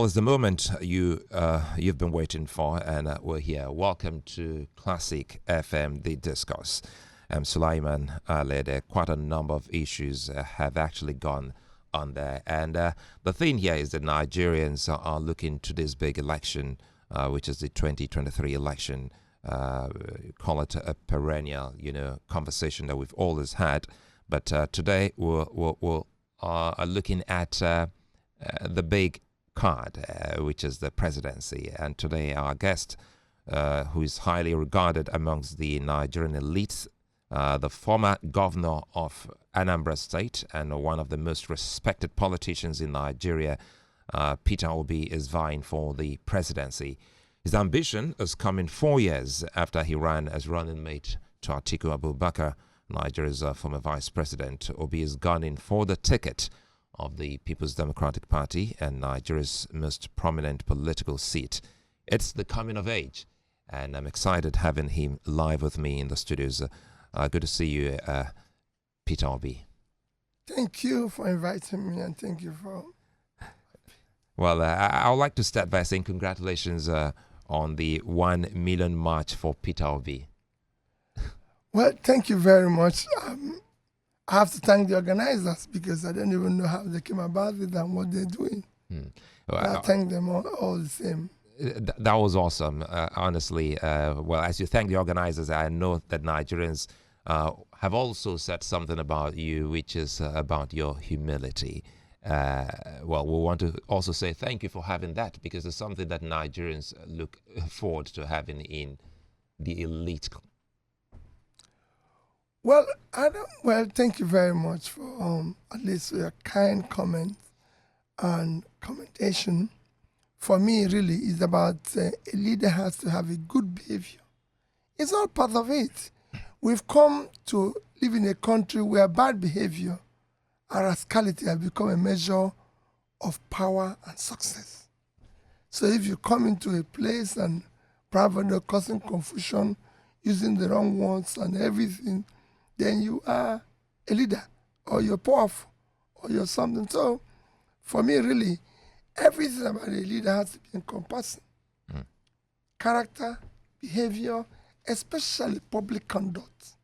Well, it's the moment you've been waiting for, and we're here. Welcome to Classic FM, The Discourse. I'm Sulaiman Ali. There are quite a number of issues have actually gone on there. And the thing here is that Nigerians are looking to this big election, which is the 2023 election. Call it a perennial, conversation that we've always had. But today we're looking at the big card, which is the presidency. And today our guest, who is highly regarded amongst the Nigerian elites, the former governor of Anambra State and one of the most respected politicians in Nigeria, Peter Obi, is vying for the presidency. His ambition is coming 4 years after he ran as running mate to Atiku Abubakar, Nigeria's former vice president. Obi is gunning for the ticket of the People's Democratic Party and Nigeria's most prominent political seat. It's the coming of age, and I'm excited having him live with me in the studios. Good to see you, Peter Obi. Thank you for inviting me, and thank you for... Well, I would like to start by saying congratulations on the 1 million march for Peter Obi. Well, thank you very much. I have to thank the organizers because I don't even know how they came about it and what they're doing. Well, I thank them all the same. That was awesome, honestly. Well, as you thank the organizers, I know that Nigerians have also said something about you, which is about your humility. Well, we want to also say thank you for having that, because it's something that Nigerians look forward to having in the elite. Well, thank you very much for at least your kind comments and commendation. For me, really, it's about a leader has to have a good behavior. It's all part of it. We've come to live in a country where bad behavior and rascality have become a measure of power and success. So if you come into a place and probably causing confusion, using the wrong words and everything, then you are a leader, or you're powerful, or you're something. So for me, really, everything about a leader has to be encompassing. Character, behavior, especially public conduct.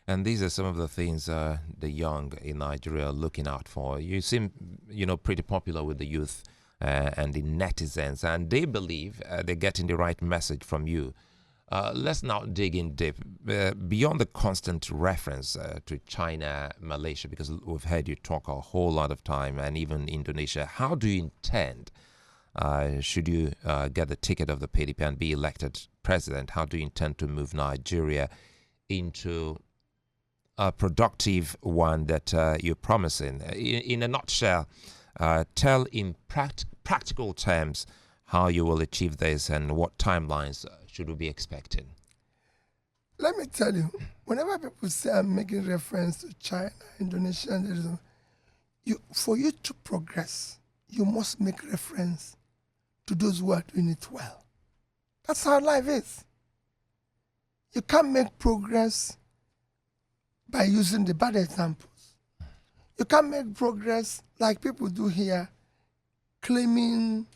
And these are some of the things the young in Nigeria are looking out for. You seem, pretty popular with the youth and the netizens, and they believe they're getting the right message from you. Let's now dig in deep, beyond the constant reference to China, Malaysia, because we've heard you talk a whole lot of time, and even Indonesia. How do you intend, should you get the ticket of the PDP and be elected president, how do you intend to move Nigeria into a productive one that you're promising? In a nutshell, tell in practical terms how you will achieve this and what timelines should we be expecting? Let me tell you, whenever people say I'm making reference to China, Indonesia, and for you to progress, you must make reference to those who are doing it well. That's how life is. You can't make progress by using the bad examples. You can't make progress like people do here, claiming,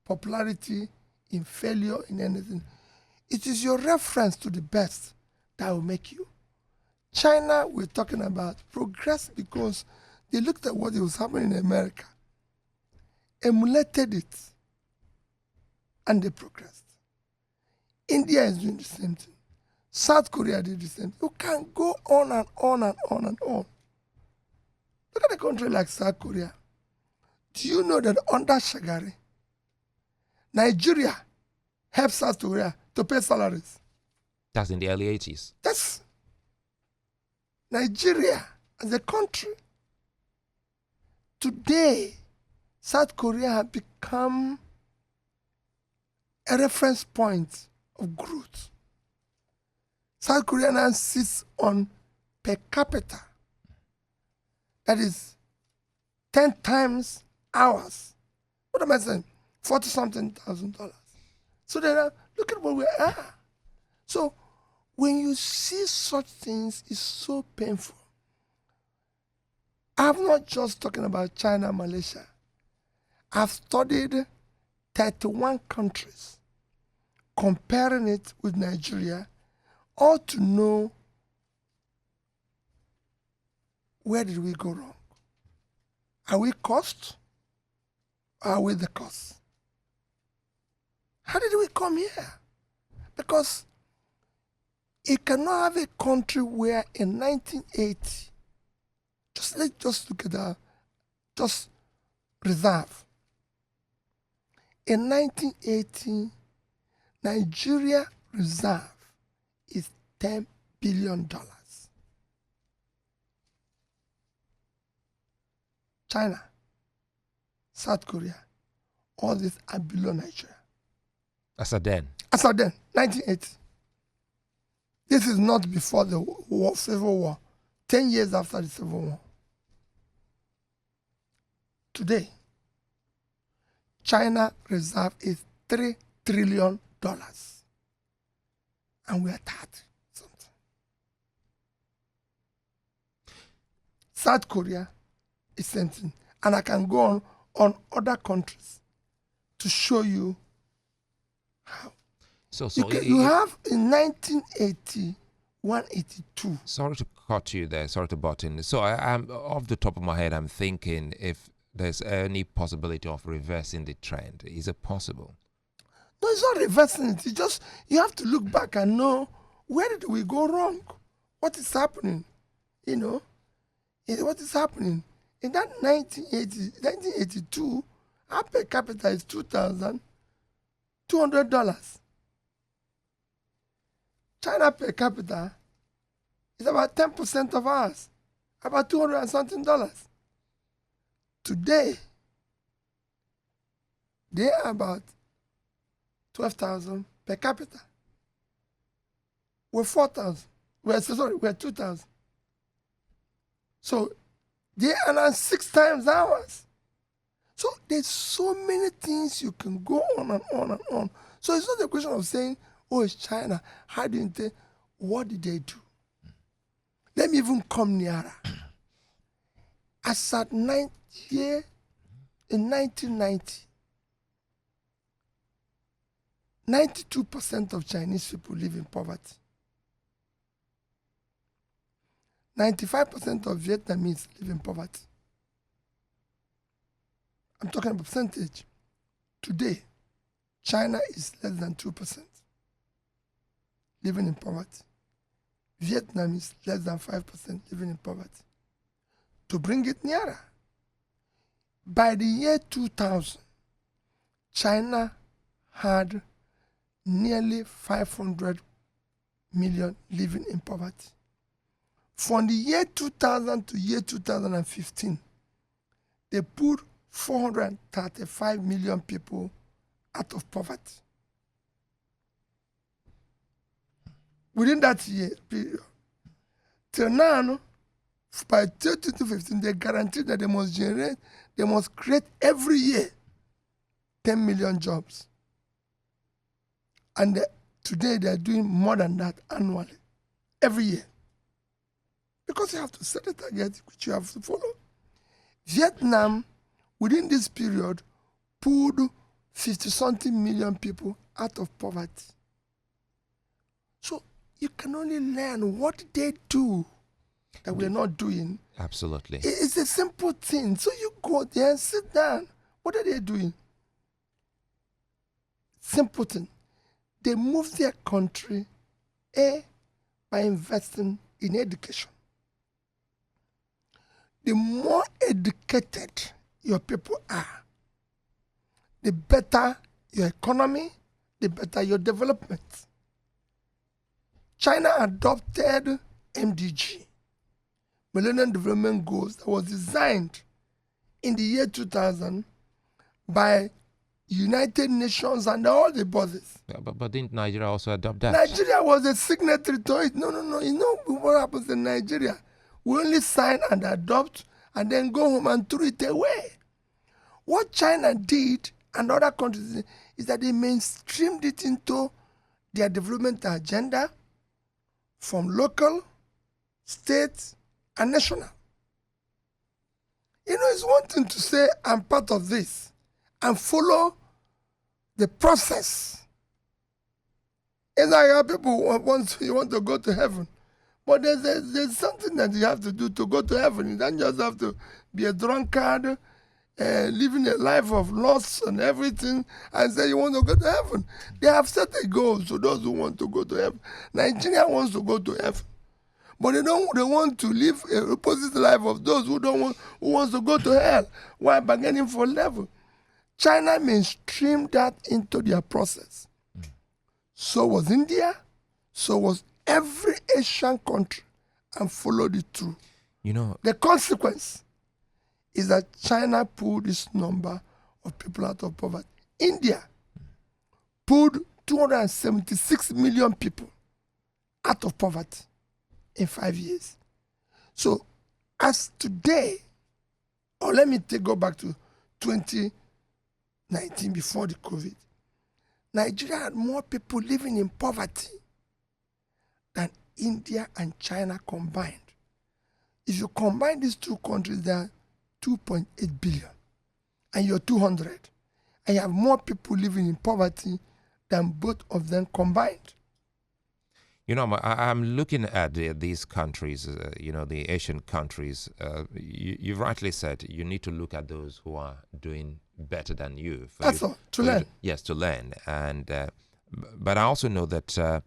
popularity in failure in anything. It is your reference to the best that will make you. China, we're talking about progress because they looked at what was happening in America, emulated it, and they progressed. India is doing the same thing. South Korea did the same. You can go on and on and on and on. Look at a country like South Korea. Do you know that under Shagari, Nigeria helped South Korea to pay salaries? That's in the early 80s. That's Nigeria as a country. Today, South Korea has become a reference point of growth. South Korea now sits on per capita. That is 10 times ours. What am I saying? $40-something thousand. So then look at where we are. So when you see such things, it's so painful. I'm not just talking about China, Malaysia. I've studied 31 countries, comparing it with Nigeria, all to know where did we go wrong. Are we cost? Or are we the cause? How did we come here? Because you cannot have a country where in 1980, let's just look at that, just reserve. In 1980, Nigeria reserve is $10 billion. China, South Korea, all these are below Nigeria. As a then, 1980. This is not before the Civil War, 10 years after the Civil War. Today, China reserve is $3 trillion. And we are 30 something. South Korea is same thing. And I can go on other countries to show you how. You have in 1980, 182. Sorry to cut you there, sorry to butt in. So I'm off the top of my head, I'm thinking if there's any possibility of reversing the trend. Is it possible? No, it's not reversing it. It's just you have to look back and know where did we go wrong? What is happening? You know, what is happening? In that 1982, our per capita is $2,200. China per capita is about 10% of ours, about $200 and something. Today, they are about 12,000 per capita. We're 4,000. We're 2,000. So they are now 6 times ours. So there's so many things you can go on and on and on. So it's not a question of saying, oh, it's China. How do you think? What did they do? Let me even come nearer. As at in 1990, 92% of Chinese people live in poverty. 95% of Vietnamese live in poverty. I'm talking about percentage. Today, China is less than 2% living in poverty. Vietnam is less than 5% living in poverty. To bring it nearer, by the year 2000, China had nearly 500 million living in poverty. From the year 2000 to year 2015, they put 435 million people out of poverty. Within that year period, till now, by 2015, they guaranteed that they must create every year 10 million jobs. And today they are doing more than that annually, every year. Because you have to set a target which you have to follow. Vietnam, within this period, pulled 50-something million people out of poverty. So you can only learn what they do that we're not doing. Absolutely. It's a simple thing. So you go there and sit down. What are they doing? Simple thing. They move their country, by investing in education. The more educated your people are, the better your economy, the better your development. China adopted MDG, Millennium Development Goals, that was designed in the year 2000 by United Nations and all the bodies. Yeah, but didn't Nigeria also adopt that? Nigeria was a signatory to it. No. You know what happens in Nigeria? We only sign and adopt and then go home and throw it away. What China did and other countries is that they mainstreamed it into their development agenda from local, state, and national. It's one thing to say, I'm part of this and follow the process. It's like people want to go to heaven. But there's something that you have to do to go to heaven. You don't just have to be a drunkard, living a life of loss and everything, and say you want to go to heaven. They have set a goal to those who want to go to heaven. Nigeria wants to go to heaven, but they want to live a opposite life of those who wants to go to hell while bargaining for level. China mainstreamed that into their process. So was India, so was every Asian country, and followed it through. The consequence is that China pulled this number of people out of poverty. India pulled 276 million people out of poverty in 5 years. So as today, or let me go back to 2019 before the COVID, Nigeria had more people living in poverty than India and China combined. If you combine these two countries, they are 2.8 billion, and you're 200, and you have more people living in poverty than both of them combined. I'm looking at these countries, the Asian countries. You rightly said you need to look at those who are doing better than you. That's all, to learn. Yes, to learn. And but I also know that,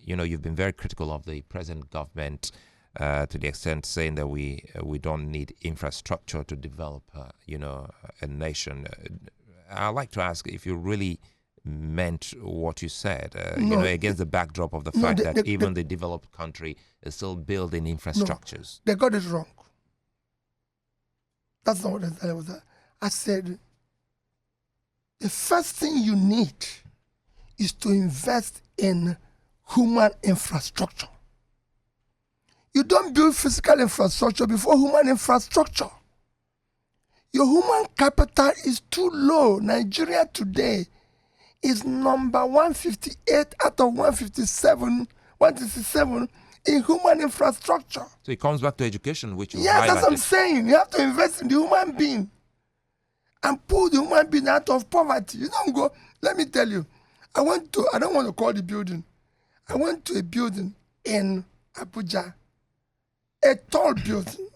you've been very critical of the present government to the extent saying that we don't need infrastructure to develop, a nation. I'd like to ask if you really meant what you said, against the backdrop of the fact that even the developed country is still building infrastructures. No, they got it wrong. That's not what I said. I said, the first thing you need is to invest in human infrastructure. You don't build physical infrastructure before human infrastructure. Your human capital is too low. Nigeria today is number 158 out of 157 in human infrastructure. So it comes back to education, which you highlighted. Yes, that's what I'm saying. You have to invest in the human being and pull the human being out of poverty. You don't go, let me tell you, I don't want to call the building. I went to a building in Abuja, a tall building,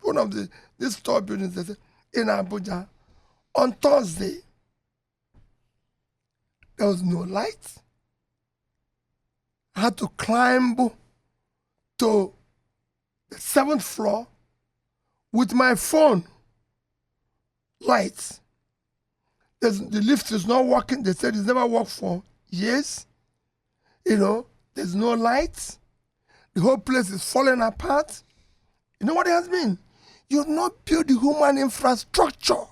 one of these tall buildings in Abuja. On Thursday, there was no light. I had to climb to the 7th floor with my phone. Lights. The lift is not working. They said it's never worked for years. There's no lights. The whole place is falling apart. You know what it has been? You've not built the human infrastructure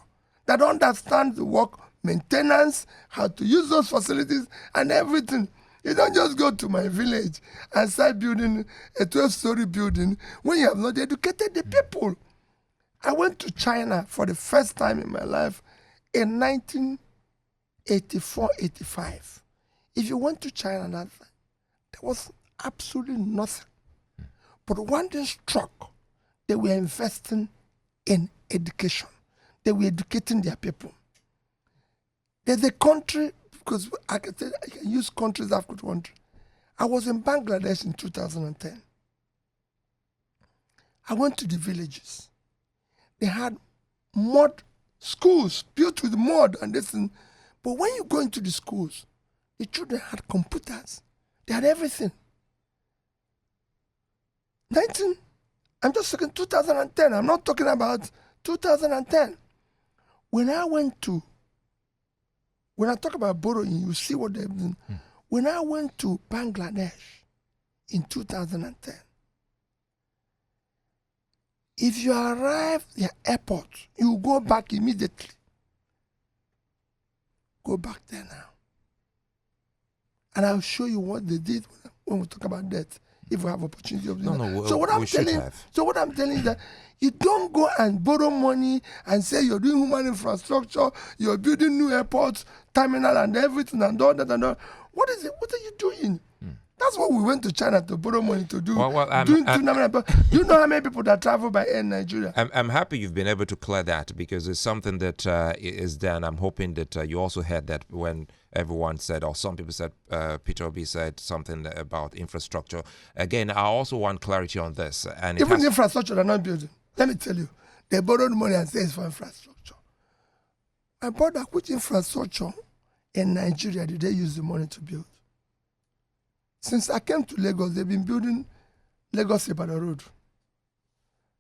that understands the work, maintenance, how to use those facilities and everything. You don't just go to my village and start building a 12-story building when you have not educated the people. I went to China for the first time in my life in 1984-85. If you went to China that time, there was absolutely nothing. But one thing struck, they were investing in education. They were educating their people. There's a country, because I can use countries after country. I was in Bangladesh in 2010. I went to the villages. They had mud schools built with mud and this thing. But when you go into the schools, the children had computers. They had everything. I'm just talking 2010. I'm not talking about 2010. When I talk about borrowing, you see what they've done. When I went to Bangladesh in 2010, if you arrive at the airport, you go back immediately. Go back there now. And I'll show you what they did when we talk about debt, if we have opportunity of doing that. So what I'm telling is that you don't go and borrow money and say you're doing human infrastructure, you're building new airports, terminal and everything and all that and all. What is it? What are you doing? That's what we went to China to borrow money to do. Well, Do you know how many people that travel by air in Nigeria? I'm happy you've been able to clear that, because it's something that is done. I'm hoping that you also heard that when everyone said, or some people said, Peter Obi said something about infrastructure. Again, I also want clarity on this. And it Even infrastructure they're not building. Let me tell you, they borrowed money and say it's for infrastructure. I bought that. Which infrastructure in Nigeria did they use the money to build? Since I came to Lagos, they've been building Lagos-Ibadan Road.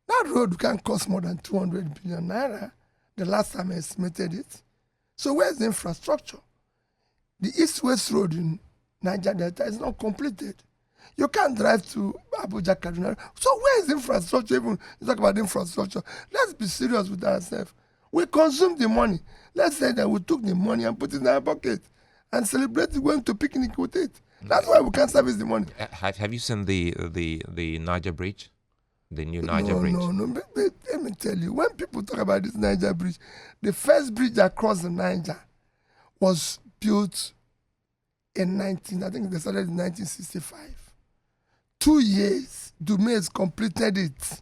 That road can cost more than 200 billion naira. The last time I estimated it. So where's the infrastructure? The East-West Road in Niger Delta is not completed. You can't drive to Abuja, Kaduna. So where is infrastructure? Even you talk about infrastructure. Let's be serious with ourselves. We consume the money. Let's say that we took the money and put it in our pocket and celebrate going to picnic with it. That's why we can't service the money. Have you seen the Niger Bridge? The new Niger Bridge? No. But let me tell you, when people talk about this Niger Bridge, the first bridge across the Niger was built in I think they started in 1965. 2 years, Dumais completed it.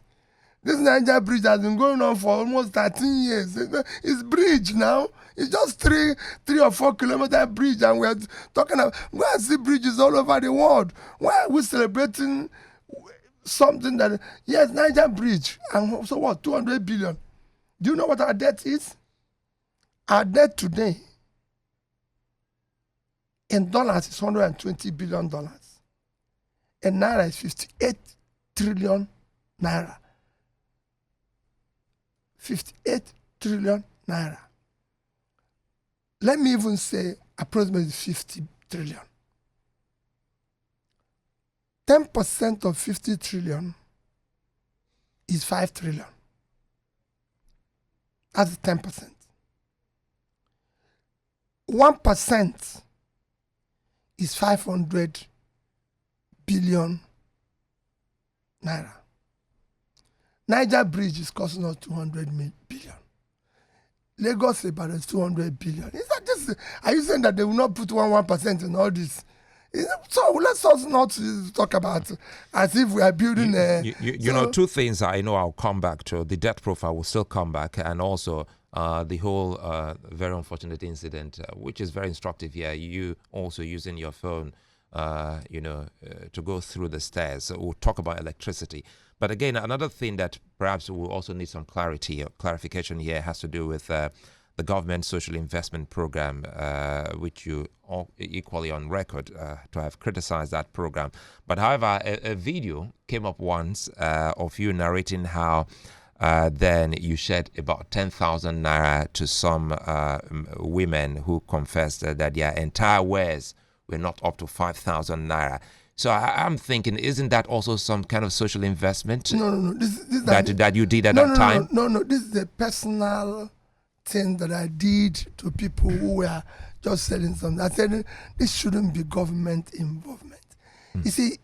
This Niger Bridge has been going on for almost 13 years. It's bridge now. It's just 3 or 4 kilometer bridge, and we're talking about, we see bridges all over the world. Why are we celebrating something that, yes, Niger Bridge, and so what, 200 billion? Do you know what our debt is? Our debt today in dollars is $120 billion. In naira is 58 trillion naira. 58 trillion naira. Let me even say approximately 50 trillion. 10% of 50 trillion is 5 trillion. That's 10%. 1% is 500 billion naira. Niger Bridge is costing us 200 billion. Lagos Ibadan is 200 billion. Is that just, are you saying that they will not put 1% in all this? So let's also not talk about as if we are building you know, two things I know I'll come back to. The debt profile will still come back, and also the whole very unfortunate incident, which is very instructive here. You also using your phone, to go through the stairs. So we'll talk about electricity. But again, another thing that perhaps we'll also need some clarity or clarification here has to do with the government social investment program, which you are equally on record to have criticized that program. But however, a video came up once of you narrating how then you shared about 10,000 naira to some women who confessed that their entire wares were not up to 5,000 naira. So I'm thinking, isn't that also some kind of social investment? No. This that you did at that time? No. This is a personal thing that I did to people who were just selling something. I said this shouldn't be government involvement. You see,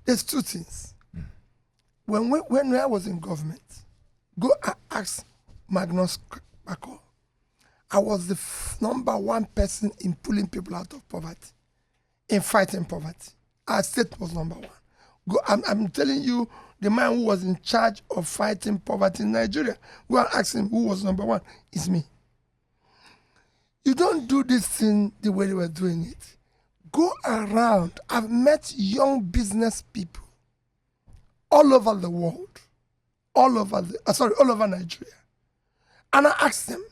there's two things. When I was in government, go ask Magnus Bako. I was the number one person in pulling people out of poverty, in fighting poverty. Our state was number one. I'm telling you, the man who was in charge of fighting poverty in Nigeria, go and ask him who was number one. It's me. You don't do this thing the way they were doing it. Go around. I've met young business people all over the world, all over Nigeria. And I asked them,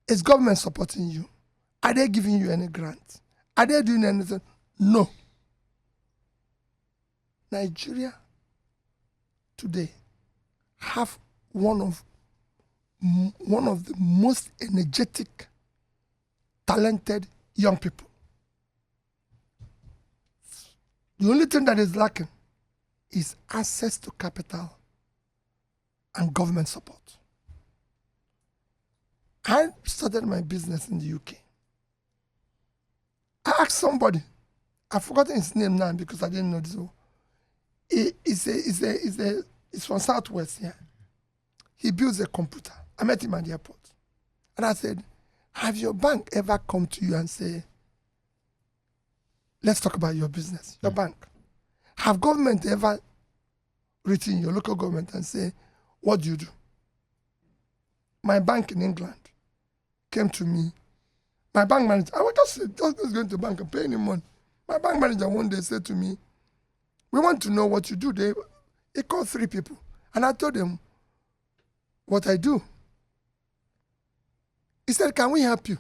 is government supporting you? Are they giving you any grants? Are they doing anything? No. Nigeria today have one of the most energetic, talented young people. The only thing that is lacking is access to capital and government support. I started my business in the UK. I asked somebody, I've forgotten his name now because I didn't know this. It's from Southwest here. He builds a computer. I met him at the airport. And I said, have your bank ever come to you and say, let's talk about your business, your bank. Have government ever written your local government and say, what do you do? My bank in England came to me. My bank manager, I was just going to the bank and paying him money. My bank manager one day said to me, we want to know what you do. He called 3 people. And I told them what I do. He said, can we help you?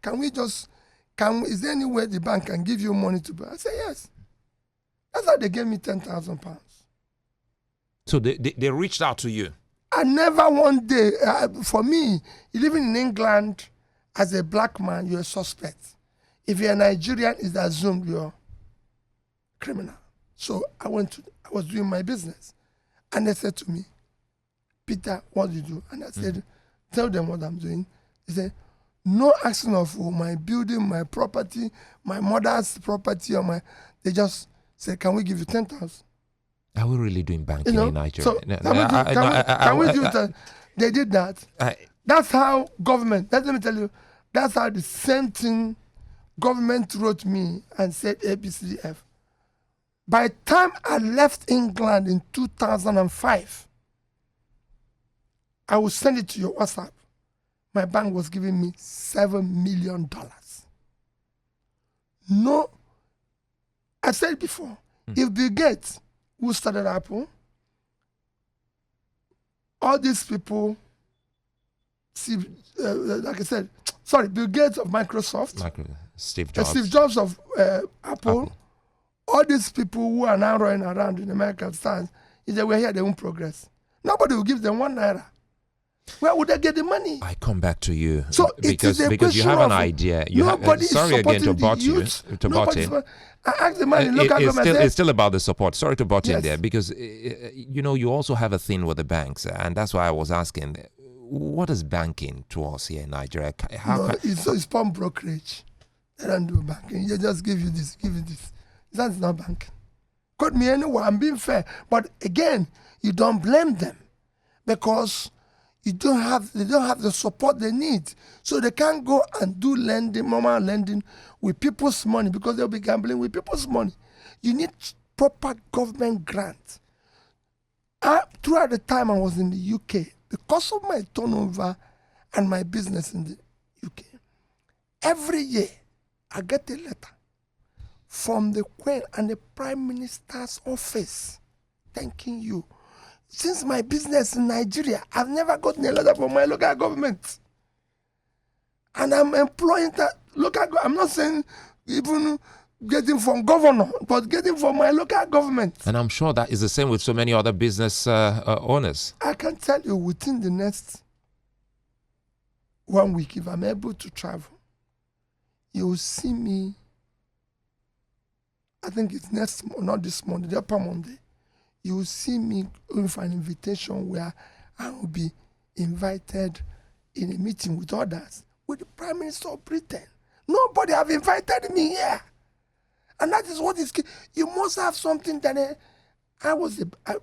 Is there any way the bank can give you money to buy? I said, yes. That's how they gave me £10,000. So they reached out to you? I never one day, for me, living in England as a black man, you're a suspect. If you're a Nigerian, it's assumed you're criminal. So I was doing my business. And they said to me, Peter, what do you do? And I said, tell them what I'm doing. They said, no action of my building, my property, my mother's property, they just said, can we give you 10,000? Are we really doing banking in Nigeria? So can we do that? They did that. That's how government, let me tell you, that's how the same thing government wrote me and said ABCDF. By the time I left England in 2005, I will send it to your WhatsApp. My bank was giving me $7 million. No, I said before, if Bill Gates, who started Apple, all these people, like I said, Bill Gates of Microsoft, Steve Jobs. Steve Jobs of Apple, all these people who are now running around in American stands, if they were here, they won't progress. Nobody will give them £1. Where would they get the money? I come back to you. So because you have an idea. Sorry again to butt you. I asked the man in local government. It's still about the support. Sorry to butt in there because you also have a thing with the banks, and that's why I was asking, what is banking to us here in Nigeria? It's pump brokerage. They don't do banking. They just give you this, give you this. That's not banking. Quote me anyway. I'm being fair, but again, you don't blame them because they don't have the support they need. So they can't go and do normal lending with people's money because they'll be gambling with people's money. You need proper government grant. Throughout the time I was in the UK, because of my turnover and my business in the UK, every year I get a letter from the Queen and the Prime Minister's office thanking you. Since my business in Nigeria, I've never gotten a letter from my local government. And I'm employing that local government. I'm not saying even getting from governor, but getting from my local government. And I'm sure that is the same with so many other business owners. I can tell you within the next 1 week, if I'm able to travel, you will see me, I think it's not this Monday, the upper Monday. You will see me going for an invitation where I will be invited in a meeting with others, with the Prime Minister of Britain. Nobody have invited me here. And that is what is key. You must have something that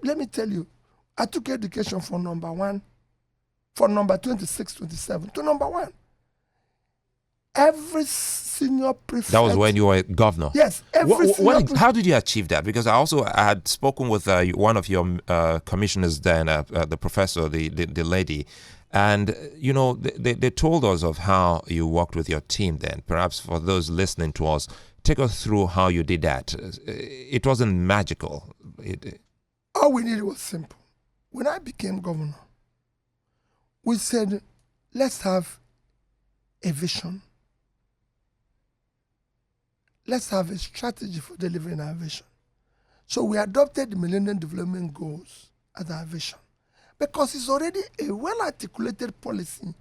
let me tell you, I took education from number 1, from number 26, 27 to number 1. Every senior prefect. That was when you were governor. Yes. How did you achieve that? Because I had spoken with one of your commissioners then, the professor, the lady, and they told us of how you worked with your team then. Perhaps for those listening to us, take us through how you did that. It wasn't magical. All we needed was simple. When I became governor, we said, let's have a vision. Let's have a strategy for delivering our vision. So we adopted the Millennium Development Goals as our vision because it's already a well-articulated policy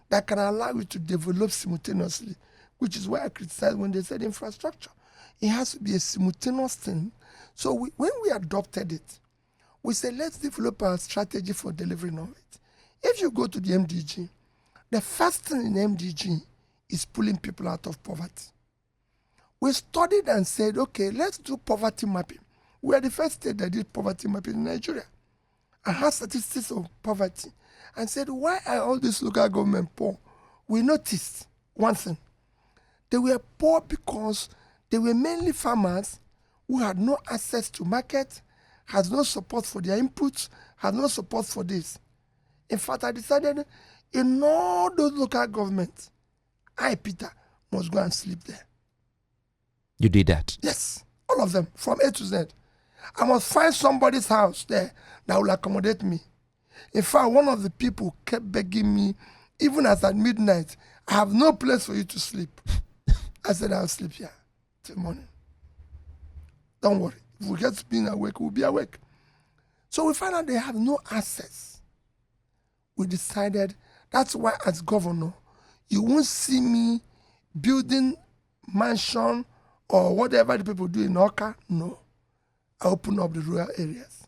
that can allow you to develop simultaneously, which is why I criticize when they said infrastructure. It has to be a simultaneous thing. So when we adopted it, we said, let's develop our strategy for delivering of it. If you go to the MDG, the first thing in MDG is pulling people out of poverty. We studied and said, okay, let's do poverty mapping. We are the first state that did poverty mapping in Nigeria. I had statistics of poverty and said, why are all these local government poor? We noticed one thing. They were poor because They were mainly farmers who had no access to market, had no support for their inputs, had no support for this. In fact, I decided in all those local governments, I, Peter, must go and sleep there. You did that? Yes, all of them, from A to Z. I must find somebody's house there that will accommodate me. In fact, one of the people kept begging me, even as at midnight, I have no place for you to sleep. I said, I'll sleep here till morning. Don't worry. If we get to being awake, we'll be awake. So we found out they have no access. We decided that's why as governor, you won't see me building mansion or whatever the people do in Oka. No. I open up the rural areas.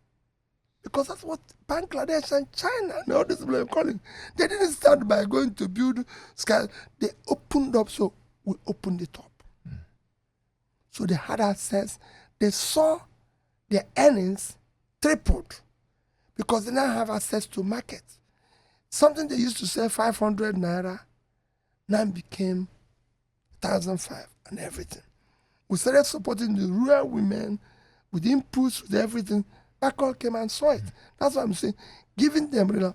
Because that's what Bangladesh and China and all these people are calling. They didn't start by going to build sky. They opened up, so we opened it up. So they had access. They saw their earnings tripled because they now have access to market. Something they used to sell 500 naira now became 1,005 and everything. We started supporting the rural women with inputs, with everything. Back came and saw it. That's what I'm saying. Giving them real.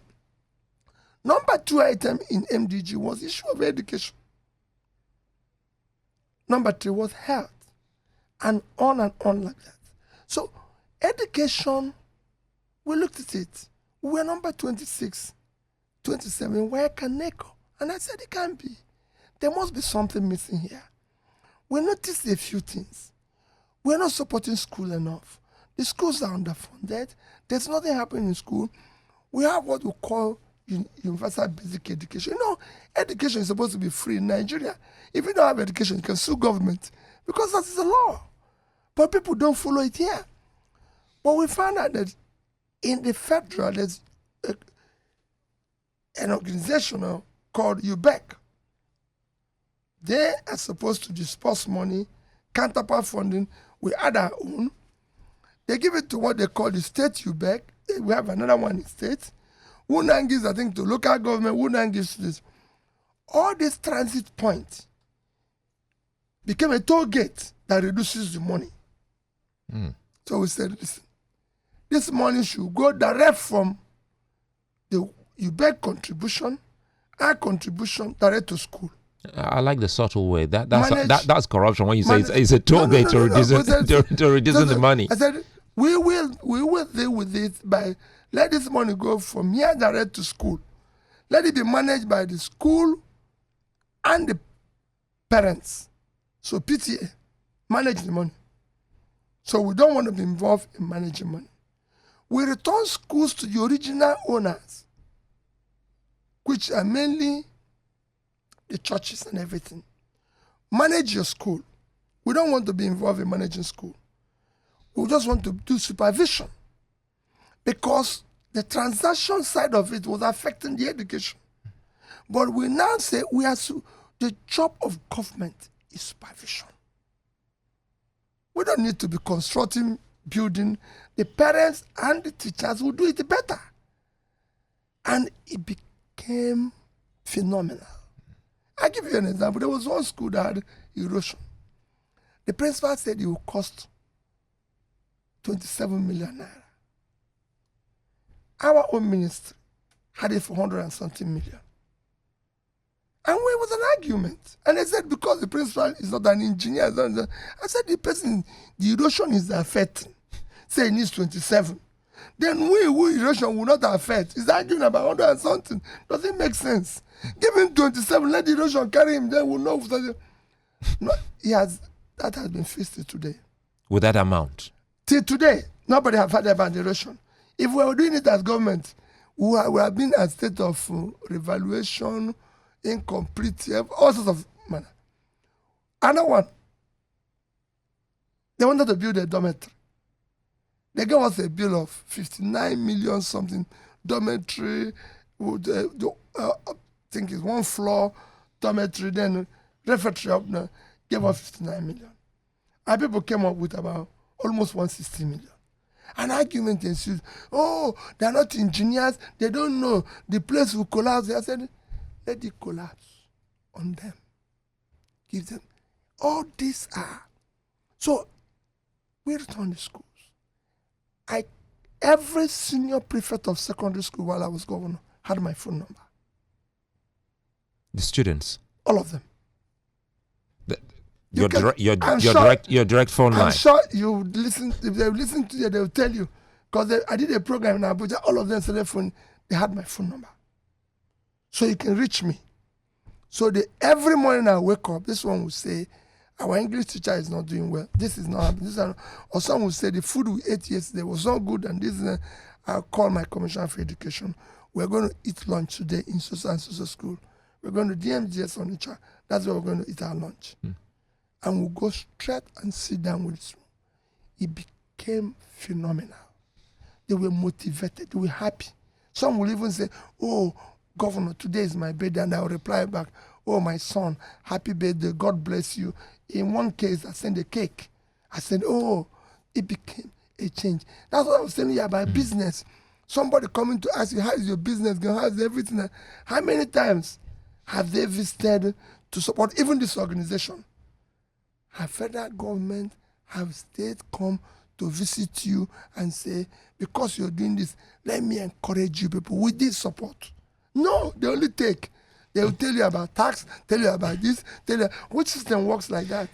Number 2 item in MDG was issue of education. Number 3 was health. And on like that. So education, we looked at it. We were number 26, 27. Where can they go? And I said, it can't be. There must be something missing here. We noticed a few things. We're not supporting school enough. The schools are underfunded. There's nothing happening in school. We have what we call universal basic education. You know, education is supposed to be free in Nigeria. If you don't have education, you can sue government because that is the law. But people don't follow it here. But we found out that in the federal, there's an organization called UBEC. They are supposed to disperse money, counterpart funding. We add our own. They give it to what they call the state UBEC. We have another one in state. Who now gives, I think, to local government. Who now gives to this. All these transit points became a toll gate that reduces the money. So we said, listen, this money should go direct from the UBEC contribution, our contribution, direct to school. I like the subtle way. That's corruption when you say it's a toll gate to reducing the money. I said, we will deal with it by let this money go from here direct to school. Let it be managed by the school and the parents. So PTA, manage the money. So we don't want to be involved in managing money. We return schools to the original owners, which are mainly the churches and everything. Manage your school. We don't want to be involved in managing school. We just want to do supervision because the transaction side of it was affecting the education. But we now say the job of government is supervision. We don't need to be constructing, building. The parents and the teachers will do it better. And it became phenomenal. I'll give you an example. There was one school that had erosion. The principal said it would cost 27 million naira. Our own ministry had it for 100 and something million. And it was an argument. And they said, because the principal is not an engineer. I said, the erosion is affecting. Say it needs 27. Then who erosion will not affect? He's arguing about 100 and something. Doesn't make sense. Give him 27, let the erosion carry him, then we'll know. No, that has been fixed today. With that amount? Till today, nobody has heard about the erosion. If we were doing it as government, we have been in a state of revaluation, incomplete, all sorts of manner. Another one, they wanted to build a dormitory. They gave us a bill of 59 million something dormitory. I think it's 1 floor dormitory, then refectory up there, gave us 59 million. And people came up with about almost 160 million. An argument ensued. Oh, they're not engineers, they don't know, the place will collapse. I said, let it collapse on them. Give them. All these are So we returned the schools. Every senior prefect of secondary school while I was governor had my phone number. The students? All of them. Your direct phone line? I'm sure you listen, if they listen to you, they will tell you. Because I did a program in Abuja, all of them said they had my phone number. So you can reach me. So every morning I wake up, this one will say, our English teacher is not doing well. This is not happening. Or some will say the food we ate yesterday was not good, and this is. I'll call my commissioner for education. We're going to eat lunch today in social and social school. We're going to DMGS on each other. That's where we're going to eat our lunch. And we'll go straight and sit down with this. It became phenomenal. They were motivated. They were happy. Some will even say, "Oh, Governor, today is my birthday," and I'll reply back, "Oh, my son, happy birthday. God bless you." In one case, I sent a cake. I said, "Oh," it became a change. That's what I was telling you about business. Somebody coming to ask you, "How is your business going? How is everything?" How many times have they visited to support even this organization? Have federal government, have state come to visit you and say, "Because you're doing this, let me encourage you people with this support"? No, they only take. They will tell you about tax, tell you about this, tell you which system works like that.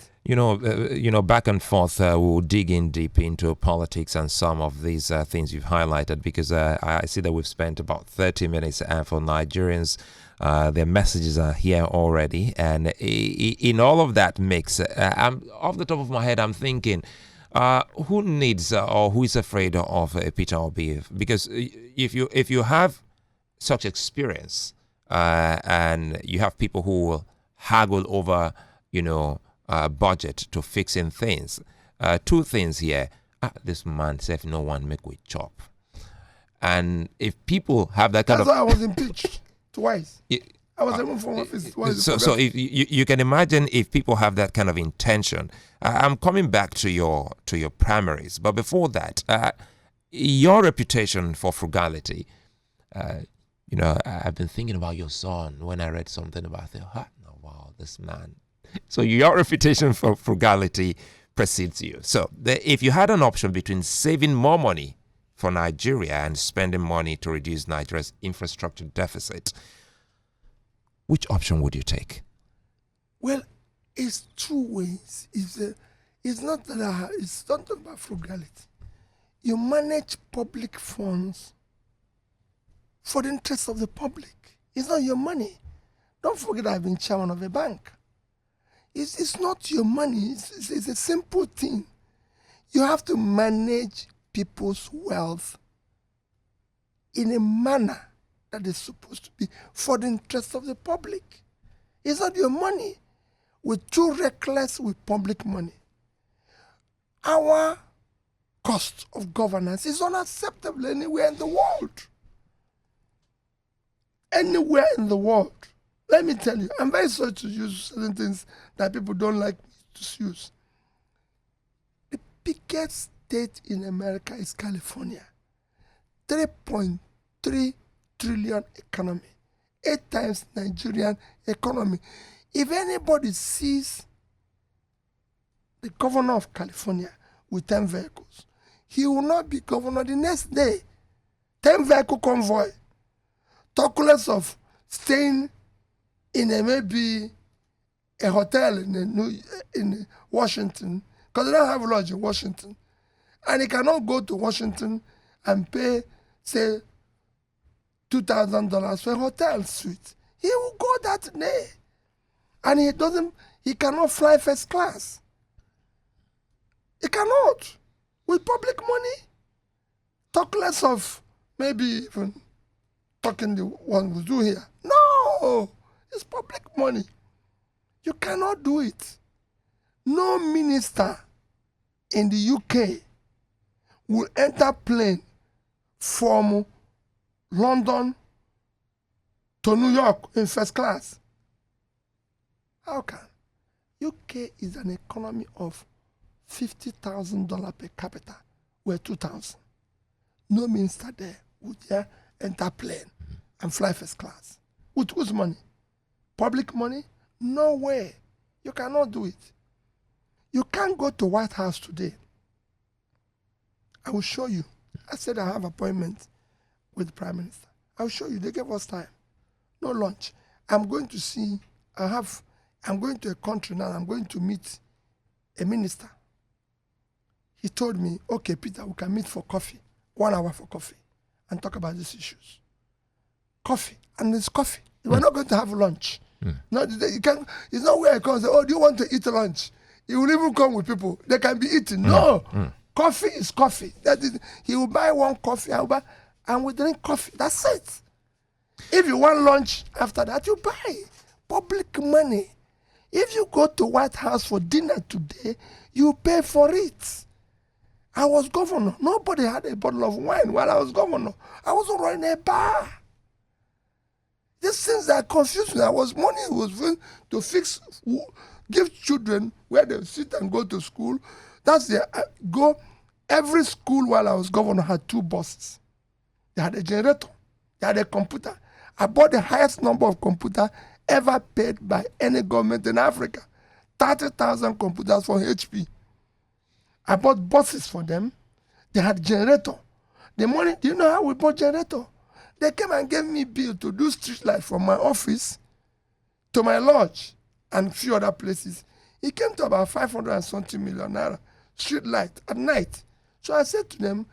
Back and forth, we'll dig in deep into politics and some of these things you've highlighted, because I see that we've spent about 30 minutes for Nigerians. Their messages are here already. And in all of that mix, I'm off the top of my head, I'm thinking, who needs or who is afraid of Peter Obi? Because if you have such experience, and you have people who will haggle over, budget to fixing things. Two things here. This man said no one make we chop. And if people have that kind That's why I was impeached twice. I was even from office twice. So if you can imagine if people have that kind of intention. I'm coming back to your primaries, but before that, your reputation for frugality. I've been thinking about your son when I read something about it. Wow, this man. So your reputation for frugality precedes you. So if you had an option between saving more money for Nigeria and spending money to reduce Nigeria's infrastructure deficit, which option would you take? Well, it's two ways. It's not about frugality. You manage public funds for the interest of the public. It's not your money. Don't forget I've been chairman of a bank. It's not your money. It's a simple thing. You have to manage people's wealth in a manner that is supposed to be for the interest of the public. It's not your money. We're too reckless with public money. Our cost of governance is unacceptable anywhere in the world. Anywhere in the world. Let me tell you, I'm very sorry to use certain things that people don't like me to use. The biggest state in America is California. 3.3 trillion economy. 8 times Nigerian economy. If anybody sees the governor of California with 10 vehicles, he will not be governor the next day. 10 vehicle convoy. Talkless of staying in maybe a hotel in Washington, because they don't have lodge in Washington, and he cannot go to Washington and pay, say, $2,000 for a hotel suite. He will go that day, and he cannot fly first class. He cannot with public money. Talk less of maybe even talking the one we do here. No, it's public money. You cannot do it. No minister in the UK will enter plane from London to New York in first class. How can? UK is an economy of $50,000 per capita. We're 2,000. No minister there would dare enter plane and fly first class. With whose money? Public money? No way. You cannot do it. You can't go to White House today. I will show you. I said I have appointment with the Prime Minister. I'll show you. They gave us time. No lunch. I'm going to see, I'm going to a country now. I'm going to meet a minister. He told me, okay, Peter, we can meet for coffee. 1 hour for coffee and talk about these issues. Coffee. And it's coffee. We're not going to have lunch. No, you can. It's not where I come and say, oh, do you want to eat lunch? He will even come with people. They can be eating. No. Coffee is coffee. That is, he will buy one coffee, and we drink coffee. That's it. If you want lunch after that, you buy. Public money. If you go to White House for dinner today, you pay for it. I was governor. Nobody had a bottle of wine while I was governor. I wasn't running a bar. These things that confused me. Money was to give children where they sit and go to school. That's the every school while I was governor had 2 buses. They had a generator. They had a computer. I bought the highest number of computers ever paid by any government in Africa. 30,000 computers for HP. I bought buses for them. They had generator. The money, do you know how we bought generator? They came and gave me bill to do street light from my office to my lodge and a few other places. It came to about 500 and something million naira street light at night. So I said to them,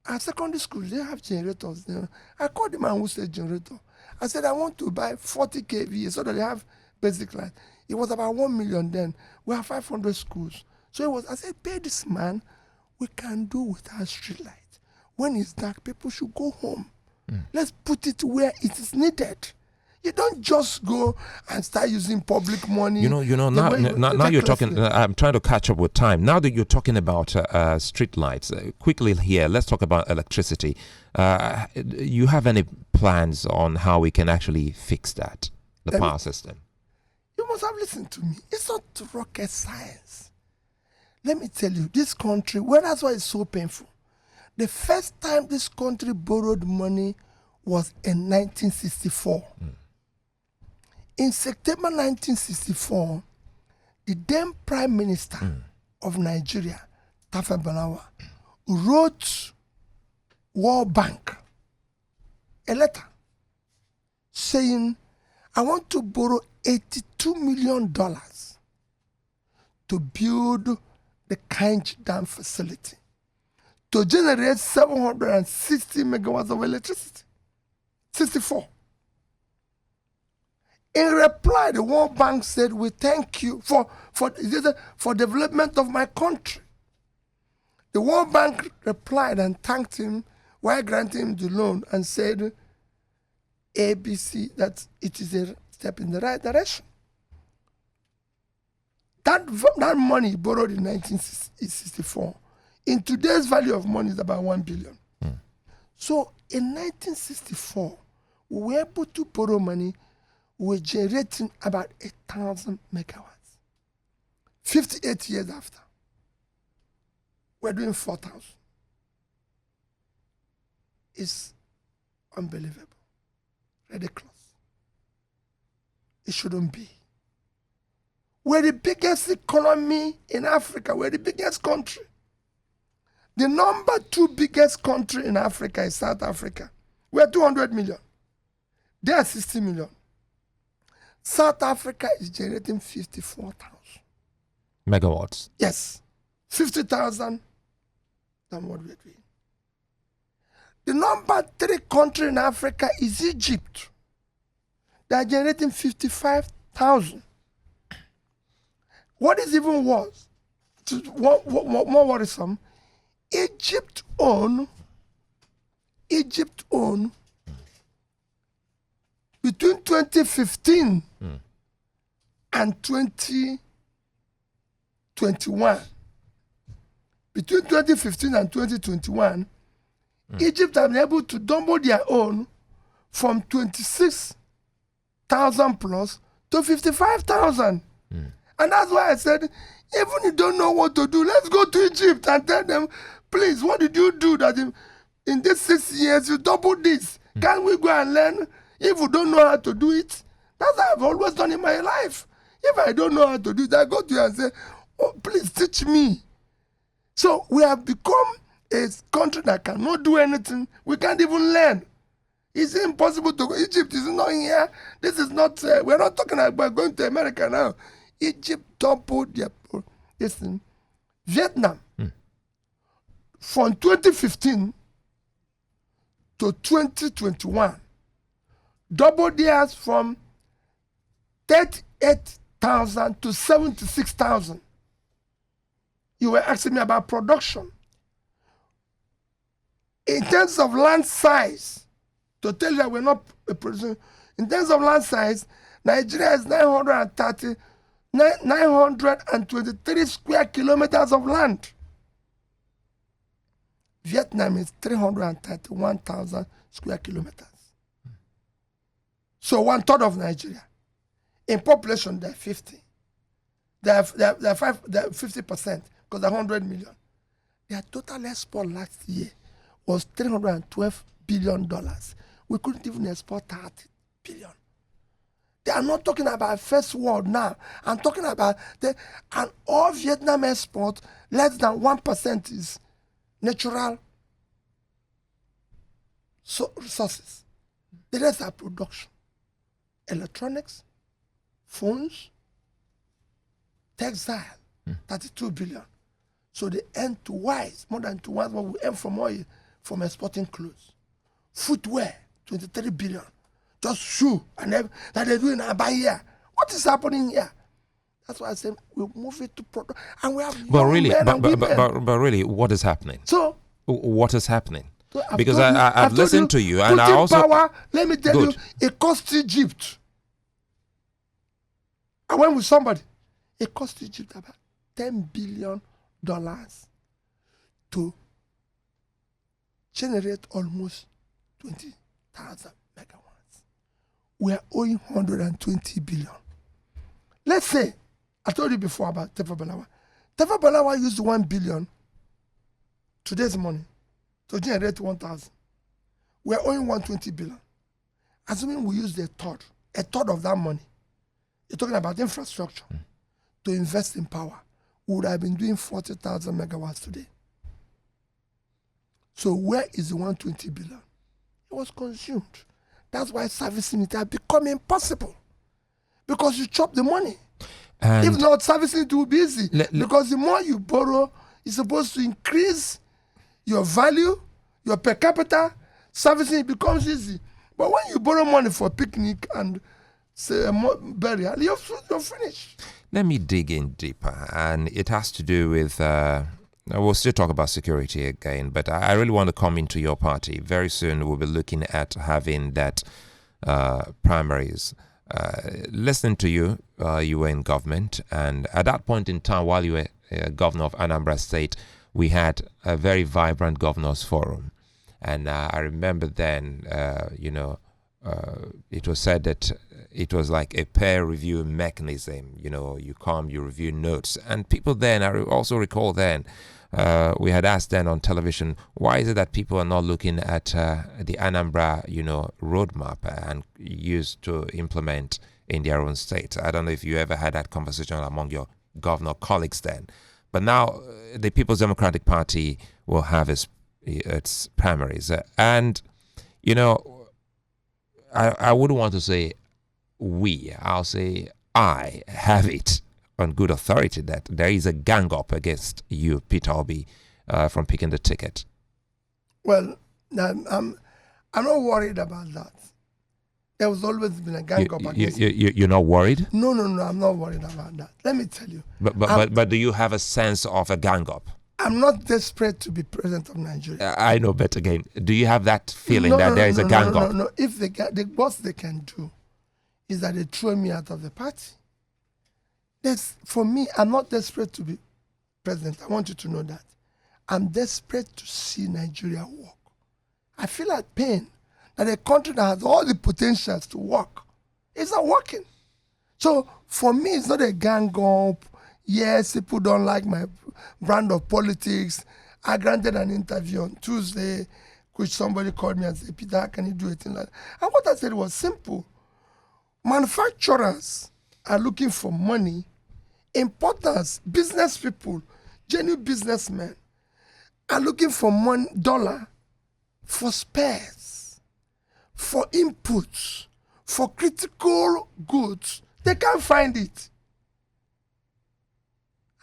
at secondary school, they have generators there. I called the man who said generator. I said, I want to buy 40 kVA so that they have basic light. It was about 1 million then. We have 500 schools. So I said, pay this man. We can do without street light. When it's dark, people should go home. Let's put it where it is needed. You don't just go and start using public money. Now you're talking. I'm trying to catch up with time. Now that you're talking about street lights, quickly here, let's talk about electricity. You have any plans on how we can actually fix that, the power system? You must have listened to me. It's not rocket science. Let me tell you, this country, that's why it's so painful. The first time this country borrowed money was in 1964. In September 1964, the then Prime Minister of Nigeria, Tafawa Balewa, wrote World Bank a letter saying, I want to borrow $82 million to build the Kainji Dam facility to generate 760 megawatts of electricity. 64. In reply, the World Bank said, we thank you for development of my country. The World Bank replied and thanked him while granting him the loan and said, ABC, that it is a step in the right direction. That money borrowed in 1964, in today's value of money is about 1 billion. So in 1964, we were able to borrow money. We were generating about 1,000 megawatts. 58 years after, we're doing 4,000. It's unbelievable, ridiculous. It shouldn't be. We're the biggest economy in Africa. We're the biggest country. The number 2 biggest country in Africa is South Africa. We're 200 million. They are 60 million. South Africa is generating 54,000 megawatts. Yes, 50,000 than what we're doing. The number 3 country in Africa is Egypt. They are generating 55,000. What is even worse, more worrisome, Egypt own between 2015 and 2021. Between 2015 and 2021, Egypt have been able to double their own from 26,000 plus to 55,000. And that's why I said, even if you don't know what to do, let's go to Egypt and tell them, please, what did you do that in these 6 years you doubled this? Can we go and learn? If you don't know how to do it, that's what I've always done in my life. If I don't know how to do it, I go to you and say, Oh, please teach me. So we have become a country that cannot do anything. We can't even learn. It's impossible to go. Egypt is not here. This is not, we're not talking about going to America now. Egypt doubled their, listen, Vietnam, from 2015 to 2021, doubled theirs from 38,000 to 76,000. You were asking me about production. In terms of land size, to tell you that we're not producing, in terms of land size, Nigeria is 923 square kilometers of land. Vietnam is 331,000 square kilometers. So 1/3 of Nigeria. In population, they're 50. They're 50%, because they're 100 million. Their total export last year was $312 billion. We couldn't even export 30 billion. They are not talking about first world now. I'm talking about and all Vietnam export, less than 1% is natural resources. The rest are production. Electronics, phones, textile, 32 billion. So they earn twice, more than twice what we earn from oil, from exporting clothes. Footwear, 23 billion. Just shoe and that they do in Abaya. What is happening here? That's why I say we move it to product, and we have but really, men and women. but really, what is happening? So what is happening? So because I've listened to you, and I also power. Let me tell you, it cost Egypt. I went with somebody. It cost Egypt about $10 billion to generate almost 20,000 megawatts. We are owing 120 billion. Let's say, I told you before about Tafa Balewa. Tafa Balewa used 1 billion today's money to generate 1,000. We are owing 120 billion. Assuming we use a third of that money, you're talking about infrastructure, to invest in power, we would have been doing 40,000 megawatts today. So where is the 120 billion? It was consumed. That's why servicing it has become impossible, because you chop the money. And if not, servicing it will be easy, because the more you borrow, it's supposed to increase your value, your per capita. Servicing it becomes easy. But when you borrow money for picnic and say burial, you're finished. Let me dig in deeper, and it has to do with. We'll still talk about security again, but I really want to come into your party. Very soon we'll be looking at having that primaries. Listening to you, you were in government, and at that point in time, while you were Governor of Anambra State, we had a very vibrant governors forum. And I remember then, it was said that it was like a peer review mechanism. You come, you review notes. And people then, I also recall then, we had asked then on television, why is it that people are not looking at the Anambra, roadmap and used to implement in their own state? I don't know if you ever had that conversation among your governor colleagues then. But now the People's Democratic Party will have its primaries. And, I wouldn't want to say I'll say I have it on good authority that there is a gang up against you, Peter Obi, from picking the ticket. Well, I'm not worried about that. There has always been a gang up against you're not worried? No, I'm not worried about that. Let me tell you. But do you have a sense of a gang up? I'm not desperate to be president of Nigeria. I know, but again, do you have that feeling that there is a gang up? No. If the worst they can do is that they throw me out of the party. For me, I'm not desperate to be president. I want you to know that. I'm desperate to see Nigeria work. I feel like pain that a country that has all the potentials to work is not working. So for me, it's not a gang up. Yes, people don't like my brand of politics. I granted an interview on Tuesday, which somebody called me and said, Peter, how can you do it? And what I said was simple. Manufacturers are looking for money Importers, business people, genuine businessmen are looking for money, dollar, for spares, for inputs, for critical goods. They can't find it.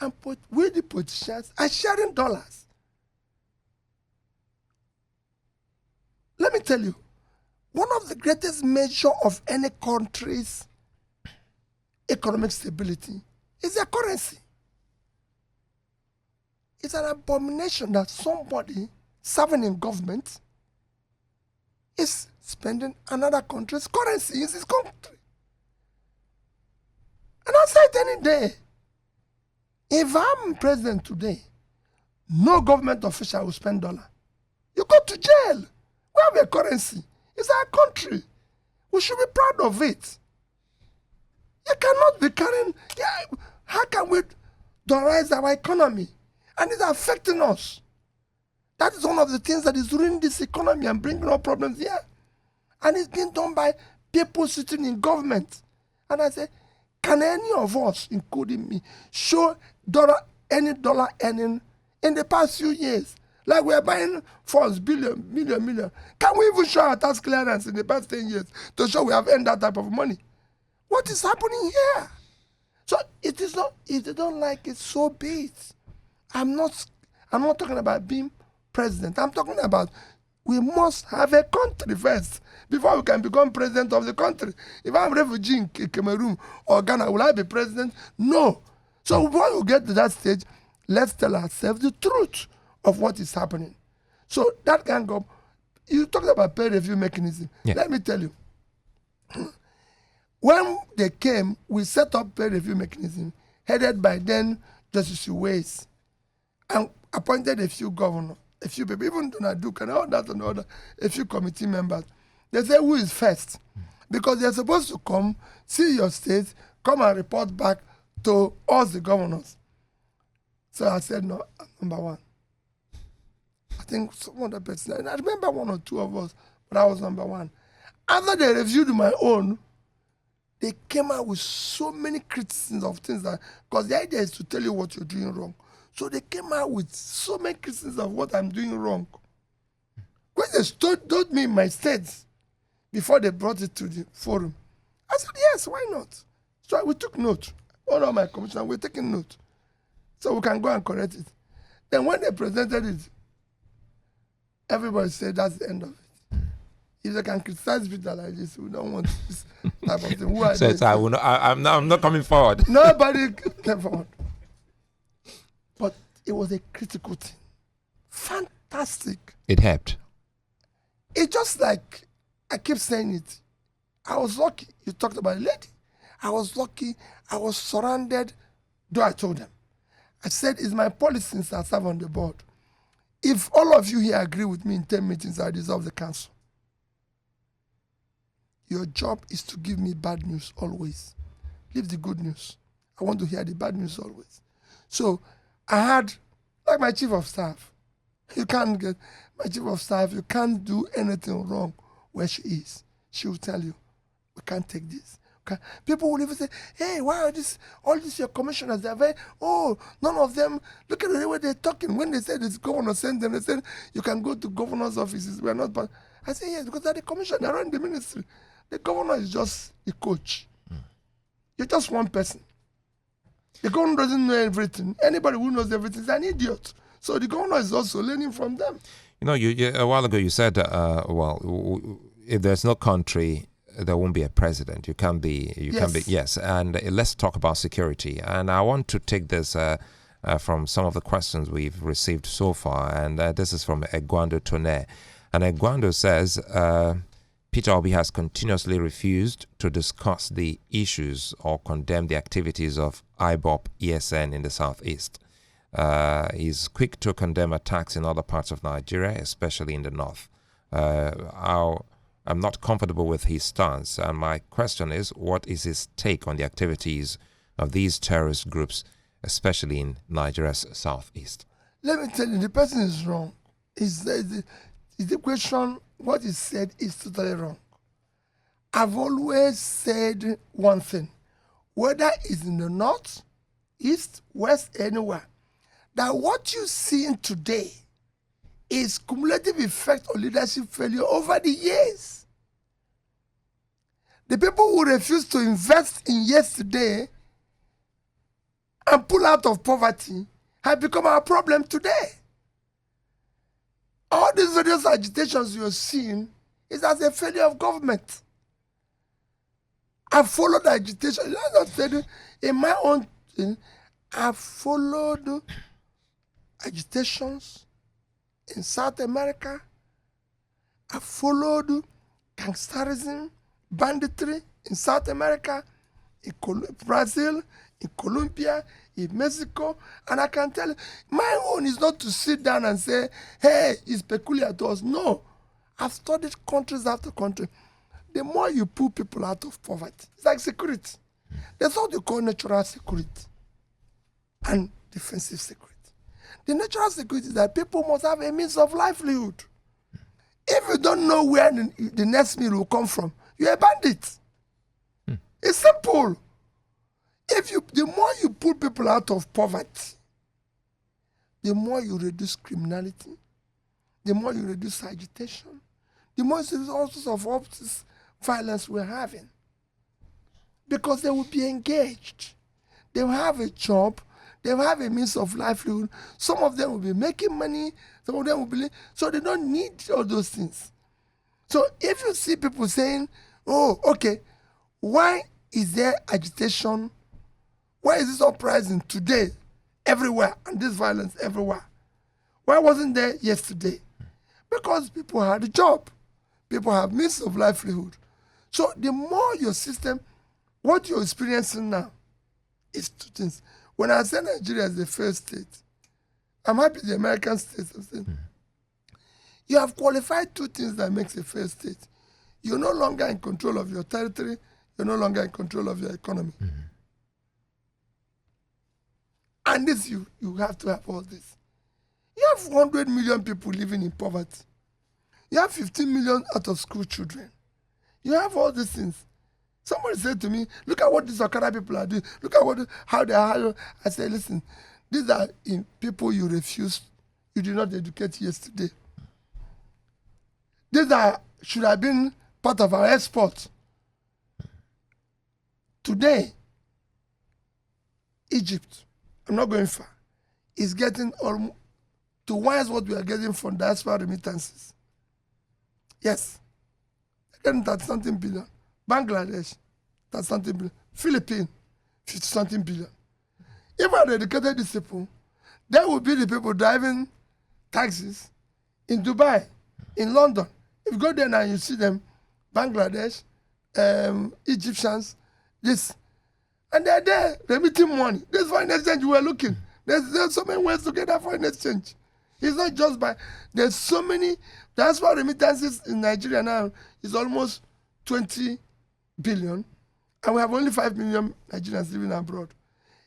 And we, the politicians, are sharing dollars. Let me tell you, one of the greatest measures of any country's economic stability is their currency. It's an abomination that somebody serving in government is spending another country's currency in his country. And I'll say it any day. If I'm president today, no government official will spend dollar. You go to jail. We have a currency. It's our country. We should be proud of it. You cannot be carrying, how can we dollarize our economy? And it's affecting us. That is one of the things that is ruining this economy and bringing up problems here. And it's being done by people sitting in government. And I say, can any of us, including me, show any dollar earning in the past few years? Like we're buying funds, million. Can we even show our tax clearance in the past 10 years to show we have earned that type of money? What is happening here? So it is not, if they don't like it, so be it. I'm not talking about being president. I'm talking about we must have a country first before we can become president of the country. If I'm a refugee in Cameroon or Ghana, will I be president? No. So before we get to that stage, let's tell ourselves the truth of what is happening. So that can go. You talked about peer review mechanism. Yeah. Let me tell you. When they came, we set up peer review mechanism headed by then Justice Ways and appointed a few governors, a few people, even Donald Duke and all that and all that, a few committee members. They say, who is first? Because they're supposed to come, see your state, come and report back to us, the governors. So I said, no, I'm number one. I think some other person, I remember one or two of us, but I was number one. After they reviewed my own, they came out with so many criticisms of things that, because the idea is to tell you what you're doing wrong. So they came out with so many criticisms of what I'm doing wrong. When they told me my states before they brought it to the forum, I said, yes, why not? So we took note. All of my commissioners were taking note. So we can go and correct it. Then when they presented it, everybody said that's the end of it. If they can criticize Peter like this, we don't want this type of thing. Who are so I'm not coming forward. Nobody came forward. But it was a critical thing. Fantastic. It helped. It's just like, I keep saying it. I was lucky. You talked about a lady. I was lucky. I was surrounded. Though I told them. I said, it's my policy since I serve on the board. If all of you here agree with me in 10 meetings, I dissolve the council. Your job is to give me bad news always. Leave the good news. I want to hear the bad news always. So I had, like my chief of staff, you can't get, my chief of staff, you can't do anything wrong where she is. She will tell you, we can't take this. Okay? People will even say, hey, why are all these your commissioners? They're very, none of them, look at the way they're talking. When they said this governor sent them, they said, you can go to governor's offices. We're not, but I say, yes, because they're the commissioner, they're running the ministry. The governor is just the coach. You're just one person. The governor doesn't know everything. Anybody who knows everything is an idiot. So the governor is also learning from them. You know, you a while ago you said, if there's no country, there won't be a president. You can be, yes. And let's talk about security. And I want to take this from some of the questions we've received so far. And this is from Egwando Tone. And Egwando says, Peter Obi has continuously refused to discuss the issues or condemn the activities of IBOP ESN in the southeast. He's quick to condemn attacks in other parts of Nigeria, especially in the north. I'm not comfortable with his stance, and my question is, what is his take on the activities of these terrorist groups, especially in Nigeria's southeast? Let me tell you, the person is wrong. Is the question, what is said is totally wrong. I've always said one thing, whether it's in the north, east, west, anywhere, that what you see today is cumulative effect of leadership failure over the years. The people who refuse to invest in yesterday and pull out of poverty have become our problem today. All these various agitations you're seeing is as a failure of government. I followed the agitation. As I said, in my own thing, I followed agitations in South America. I followed gangsterism, banditry in South America, in Brazil, in Colombia, in Mexico, and I can tell you, my own is not to sit down and say, hey, it's peculiar to us. No. I've studied countries after country. The more you pull people out of poverty, it's like security. That's what they call natural security and defensive security. The natural security is that people must have a means of livelihood. If you don't know where the next meal will come from, you're a bandit. It's simple. The more you pull people out of poverty, the more you reduce criminality, the more you reduce agitation, the more you reduce all sorts of violence we're having. Because they will be engaged. They will have a job. They will have a means of livelihood. Some of them will be making money. Some of them will be... So they don't need all those things. So if you see people saying, oh, okay, why is there agitation? Why is this uprising today, everywhere, and this violence everywhere? Why wasn't there yesterday? Because people had a job. People have means of livelihood. So the more your system, what you're experiencing now is two things. When I say Nigeria is the first state, I'm happy the American states are saying, you have qualified two things that makes a first state. You're no longer in control of your territory. You're no longer in control of your economy. And this, you have to have all this. You have 100 million people living in poverty. You have 15 million out-of-school children. You have all these things. Somebody said to me, look at what these Okada people are doing. Look at how they are. I said, listen, these are people you refused. You did not educate yesterday. These should have been part of our export. Today, Egypt, I'm not going far, is getting twice what we are getting from diaspora remittances. Yes. They're getting 30-something billion. Bangladesh, 30-something billion. Philippines, 50-something billion. If I had educated these people, they would be the people driving taxis in Dubai, in London. If you go there now, you see them, Bangladesh, Egyptians, this. And they're there, remitting money. This foreign exchange we were looking. There's so many ways to get that foreign exchange. It's not just there's so many, that's why remittances in Nigeria now is almost 20 billion. And we have only 5 million Nigerians living abroad.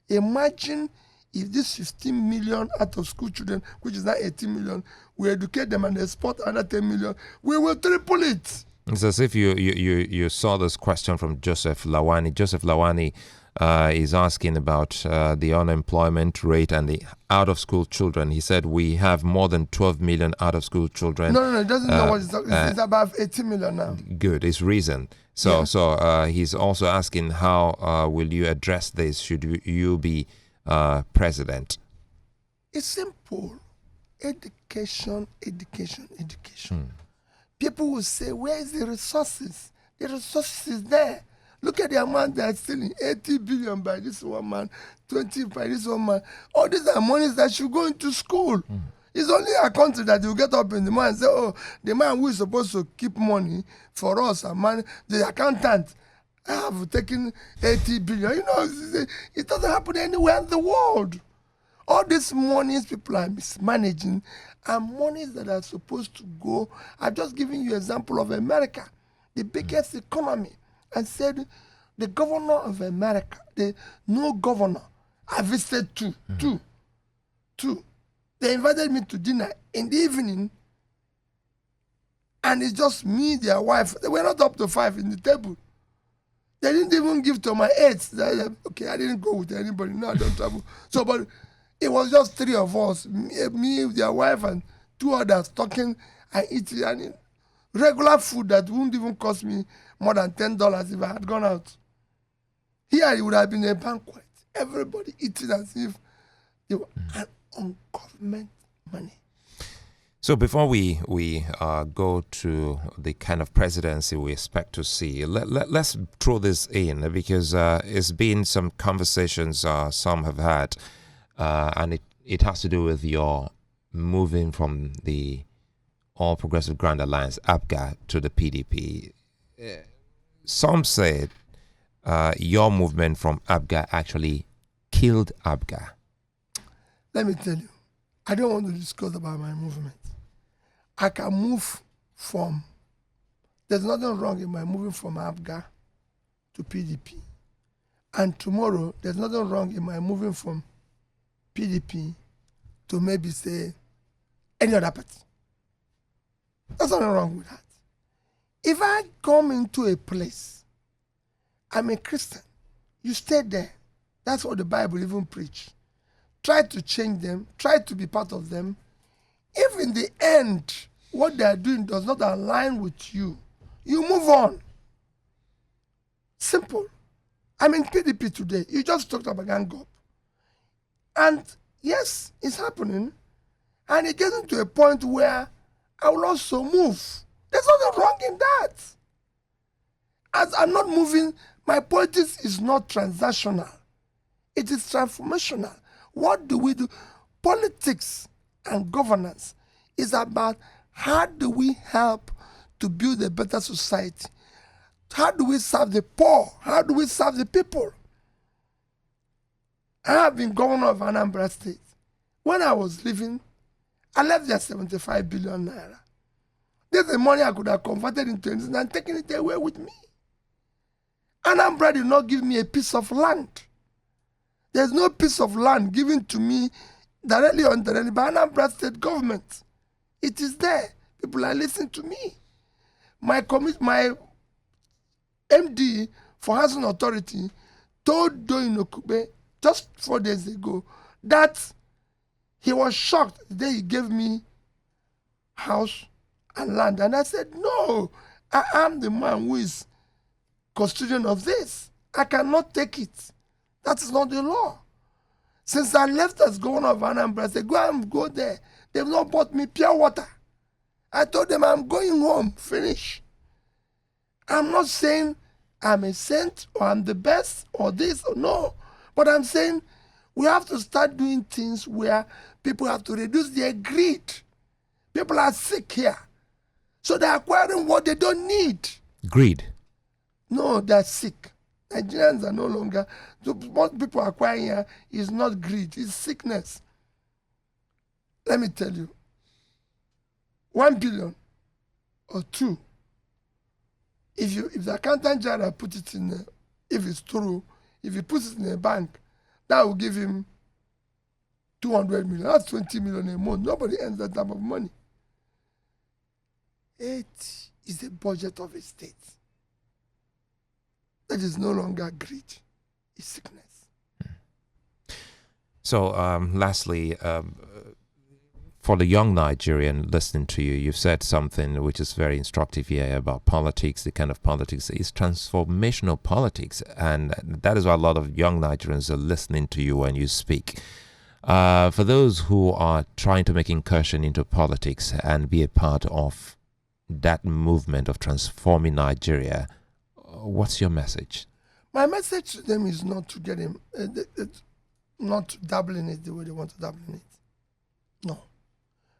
Imagine if these 15 million out-of-school children, which is now 18 million, we educate them and export another 10 million, we will triple it. It's as if you saw this question from Joseph Lawani. Joseph Lawani is asking about the unemployment rate and the out-of-school children. He said we have more than 12 million out-of-school children. No, it doesn't know what it's talking. It's about 18 million now. Good, it's reason. So he's also asking how will you address this should you be president? It's simple. Education. People will say, where is the resources? The resources is there. Look at the amount they are stealing. 80 billion by this one man, 20 by this one man. All these are monies that should go into school. It's only a country that you get up in the morning and say, oh, the man who is supposed to keep money for us, the accountant, I have taken 80 billion. You know, it doesn't happen anywhere in the world. All these monies people are mismanaging are monies that are supposed to go. I'm just giving you an example of America, the biggest economy. And said, the governor of America, the new governor, I visited two. They invited me to dinner in the evening, and it's just me, their wife. They were not up to 5 in the table. They didn't even give to my aides. Okay, I didn't go with anybody. No, I don't travel. So, but it was just three of us, me, their wife, and two others talking and eating. And regular food that wouldn't even cost me more than $10 if I had gone out. Here, it would have been a banquet. Everybody eating as if they were on government money. So before we go to the kind of presidency we expect to see, let's throw this in because it's been some conversations some have had, and it has to do with your moving from the All Progressive Grand Alliance, APGA, to the PDP. Some said your movement from APGA actually killed APGA. Let me tell you, I don't want to discuss about my movement. I can move from, there's nothing wrong in my moving from APGA to PDP. And tomorrow, there's nothing wrong in my moving from PDP to maybe say any other party. There's nothing wrong with that. If I come into a place, I'm a Christian, you stay there. That's what the Bible even preach. Try to change them, try to be part of them. If in the end, what they are doing does not align with you, you move on. Simple. I'm in PDP today. You just talked about gang up. And yes, it's happening. And it gets to a point where I will also move. There's nothing wrong in that. As I'm not moving, my politics is not transactional. It is transformational. What do we do? Politics and governance is about how do we help to build a better society? How do we serve the poor? How do we serve the people? I have been governor of Anambra State. When I was leaving, I left there 75 billion naira. There's the money I could have converted into anything and taken it away with me. Anambra did not give me a piece of land. There's no piece of land given to me directly or indirectly by Anambra State government. It is there. People are listening to me. My MD for Housing Authority told Doyin Okube just 4 days ago that he was shocked the day he gave me house and land. And I said, no, I am the man who is custodian of this. I cannot take it. That is not the law. Since I left as governor of Anambra, I said, go there. They've not bought me pure water. I told them I'm going home, finish. I'm not saying I'm a saint or I'm the best or this or no. But I'm saying we have to start doing things where people have to reduce their greed. People are sick here. So they're acquiring what they don't need. Greed? No, they're sick. Nigerians are no longer, what people are acquiring here is not greed, it's sickness. Let me tell you, 1 billion or 2, if the accountant general put it in, if it's true, if he puts it in a bank, that will give him 200 million. That's 20 million a month. Nobody earns that type of money. It is the budget of a state. That is no longer greed, it's sickness. So, lastly, for the young Nigerian listening to you, you've said something which is very instructive here about politics. The kind of politics is transformational politics, and that is why a lot of young Nigerians are listening to you when you speak. For those who are trying to make incursion into politics and be a part of that movement of transforming Nigeria, what's your message? My message to them is not to get him, not to dabble in it the way they want to dabble in it. No.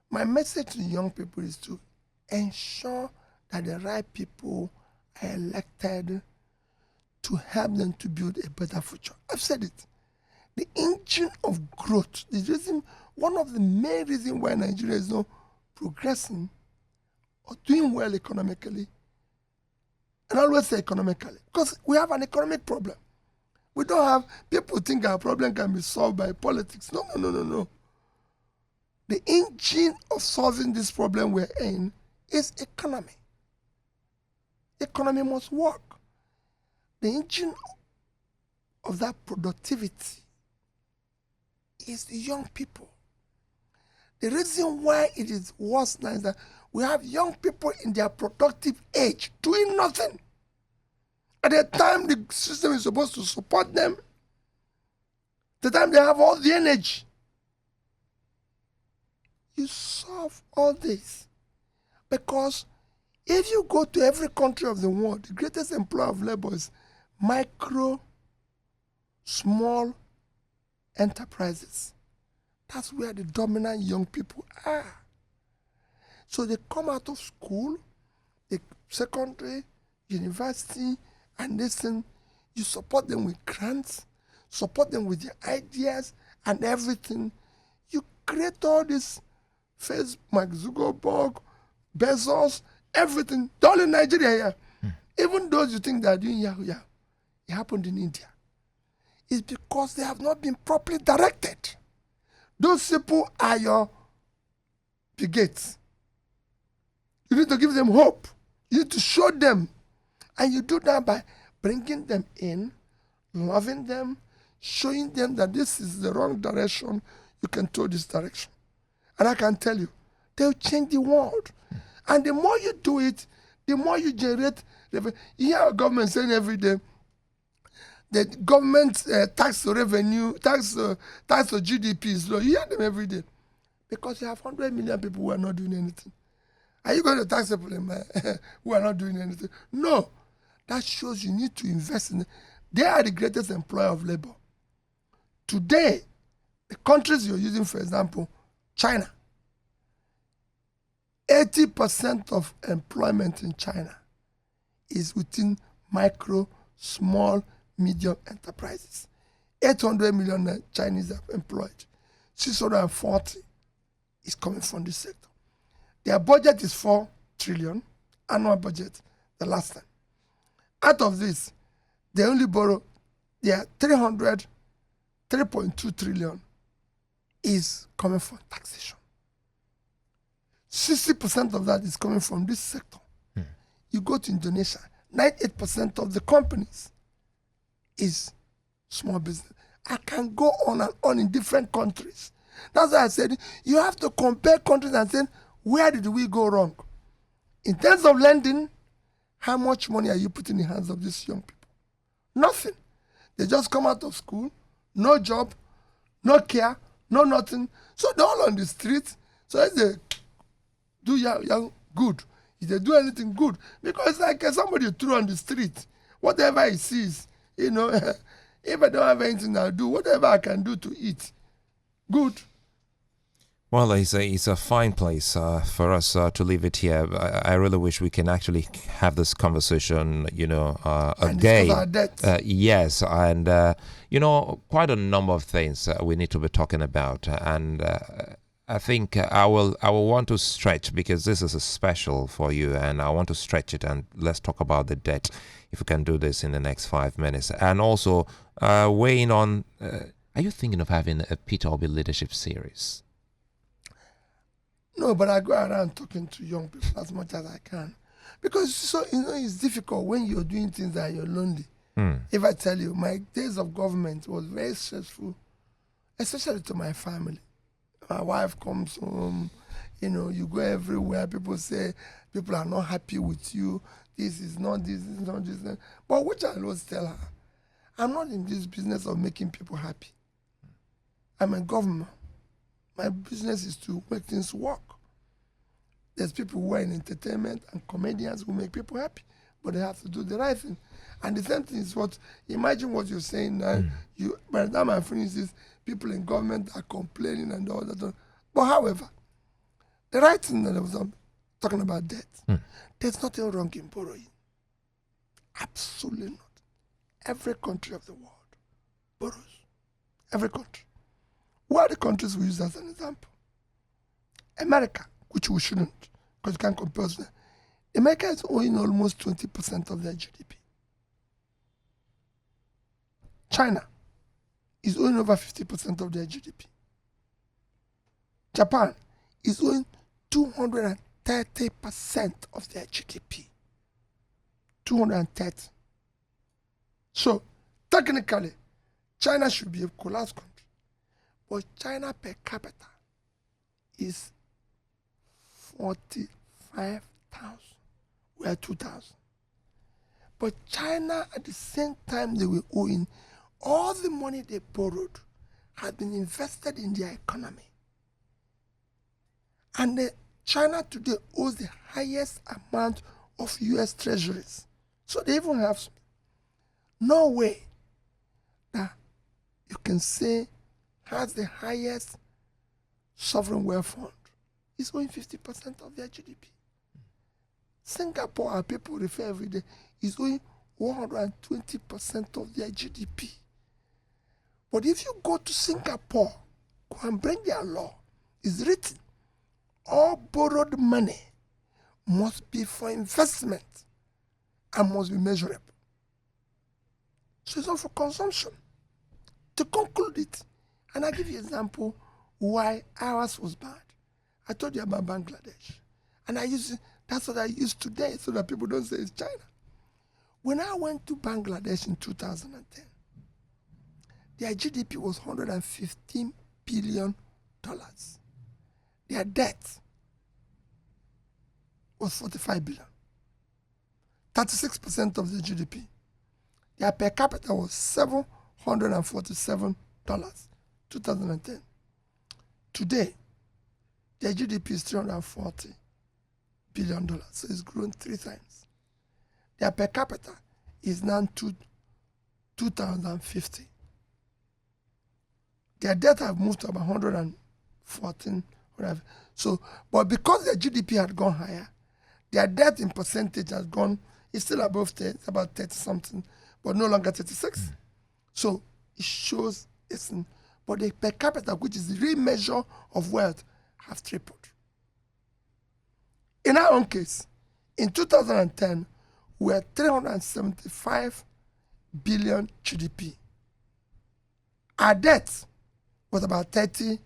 My message to young people is to ensure that the right people are elected to help them to build a better future. I've said it. The engine of growth, the reason, one of the main reasons why Nigeria is not progressing or doing well economically, and I always say economically, because we have an economic problem. We don't have, people think our problem can be solved by politics. No. The engine of solving this problem we're in is economy. Economy must work. the engine of that productivity is the young people. The reason why it is worse now is that we have young people in their productive age doing nothing. At the time the system is supposed to support them, the time they have all the energy. You solve all this because if you go to every country of the world, the greatest employer of labor is micro, small enterprises. That's where the dominant young people are. So they come out of school, the secondary, university, and listen, you support them with grants, support them with their ideas and everything. You create all this Facebook, Mark Zuckerberg, Bezos, everything, all in Nigeria here. Even those you think they are doing Yahoo, it happened in India. It's because they have not been properly directed. Those people are your bigots. You need to give them hope. You need to show them. And you do that by bringing them in, loving them, showing them that this is the wrong direction. You can go this direction. And I can tell you, they'll change the world. And the more you do it, the more you generate revenue. You hear our government saying every day, the government tax to revenue, tax to GDP is low. You hear them every day. Because you have 100 million people who are not doing anything. Are you going to tax people who are not doing anything? No. That shows you need to invest in it. They are the greatest employer of labor. Today, the countries you're using, for example, China, 80% of employment in China is within micro, small, medium enterprises. 800 million Chinese are employed. 640 is coming from this sector. Their budget is 4 trillion, annual budget, the last time. Out of this, they only borrow, their 3.2 trillion is coming from taxation. 60% of that is coming from this sector. You go to Indonesia, 98% of the companies is small business. I can go on and on in different countries. That's why I said you have to compare countries and say, where did we go wrong? In terms of lending, how much money are you putting in the hands of these young people? Nothing. They just come out of school, no job, no care, no nothing. So they're all on the street. So if they do young good, if they do anything good, because it's like somebody threw on the street, whatever he sees, if I don't have anything I'll do, whatever I can do to eat, good. Well, it's a fine place for us to leave it here. I really wish we can actually have this conversation, again. Our debt. Yes, and, quite a number of things we need to be talking about. And I think I will want to stretch, because this is a special for you, and I want to stretch it, and let's talk about the debt, if we can do this in the next 5 minutes. And also, weighing on, are you thinking of having a Peter Obi leadership series? No, but I go around talking to young people as much as I can. Because, it's difficult when you're doing things that you're lonely. If I tell you, my days of government was very stressful, especially to my family. My wife comes home, you go everywhere, people say, people are not happy with you, this is not this, this is not this. But which I always tell her, I'm not in this business of making people happy. I'm a governor. My business is to make things work. There's people who are in entertainment and comedians who make people happy, but they have to do the right thing. And the same thing is imagine what you're saying now. By the time I finish this, people in government are complaining and all that. But however, the right thing that I was talking about debt, there's nothing wrong in borrowing. Absolutely not. Every country of the world borrows. Every country. Who are the countries we use as an example? America, which we shouldn't, because you can't compare them. America is owing almost 20% of their GDP. China is owing over 50% of their GDP. Japan is owing 230% of their GDP. 230. So technically, China should be a collapsed country. But China per capita is 45,000. We are 2,000. But China, at the same time they were owing, all the money they borrowed had been invested in their economy. And China today owes the highest amount of US treasuries. So they even have no way that you can say has the highest sovereign wealth fund. It's owing 50% of their GDP. Singapore, our people refer every day, is owing 120% of their GDP. But if you go to Singapore, go and bring their law, it's written, all borrowed money must be for investment and must be measurable. So it's not for consumption. To conclude it, and I'll give you an example why ours was bad. I told you about Bangladesh. And that's what I use today so that people don't say it's China. When I went to Bangladesh in 2010, their GDP was $115 billion. Their debt was $45 billion. 36% of the GDP. Their per capita was $747, 2010. Today, their GDP is $340 billion, so it's grown 3 times. Their per capita is now 2,050. Their debt have moved to about 114. So, but because their GDP had gone higher, their debt in percentage has gone, it's still above 30, it's about 30 something, but no longer 36. So it shows but the per capita, which is the real measure of wealth, have tripled. In our own case, in 2010, we were 375 billion GDP. Our debt was about 30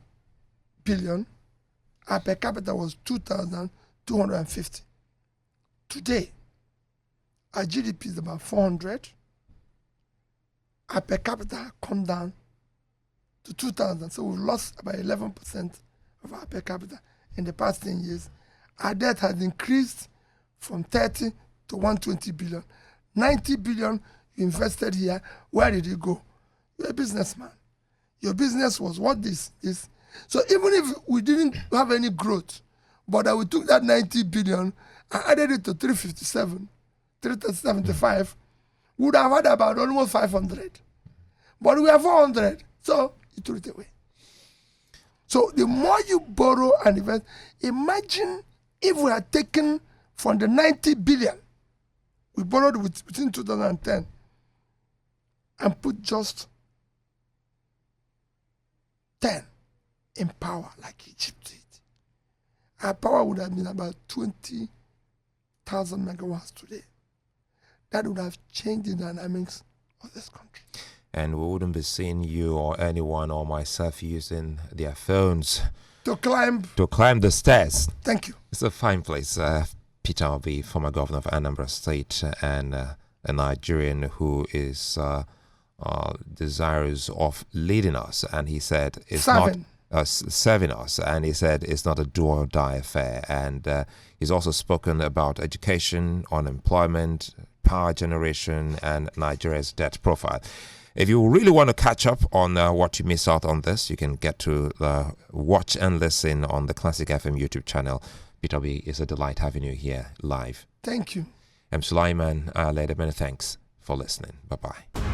billion. Our per capita was 2,250. Today, our GDP is about 400. Our per capita has come down to 2,000. So we've lost about 11% of our per capita in the past 10 years. Our debt has increased from 30 to 120 billion. 90 billion you invested here. Where did it go? You're a businessman. Your business was what this. So even if we didn't have any growth, but we took that 90 billion and added it to 357, 375, we would have had about almost 500. But we have 400, so you threw it away. So the more you borrow and invest, imagine if we had taken from the 90 billion we borrowed within 2010 and put just 10 in power like Egypt did. Our power would have been about 20,000 megawatts today. That would have changed the dynamics of this country. And we wouldn't be seeing you or anyone or myself using their phones to climb the stairs. Thank you. It's a fine place. Peter Obi, former governor of Anambra State, and a Nigerian who is desirous of leading us, and he said it's serving us, and he said it's not a do or die affair. And he's also spoken about education, unemployment, power generation, and Nigeria's debt profile. If you really want to catch up on what you missed out on this, you can get to watch and listen on the Classic FM YouTube channel. Peter B, it's a delight having you here live. Thank you. I'm Sulaiman. Many thanks for listening. Bye-bye.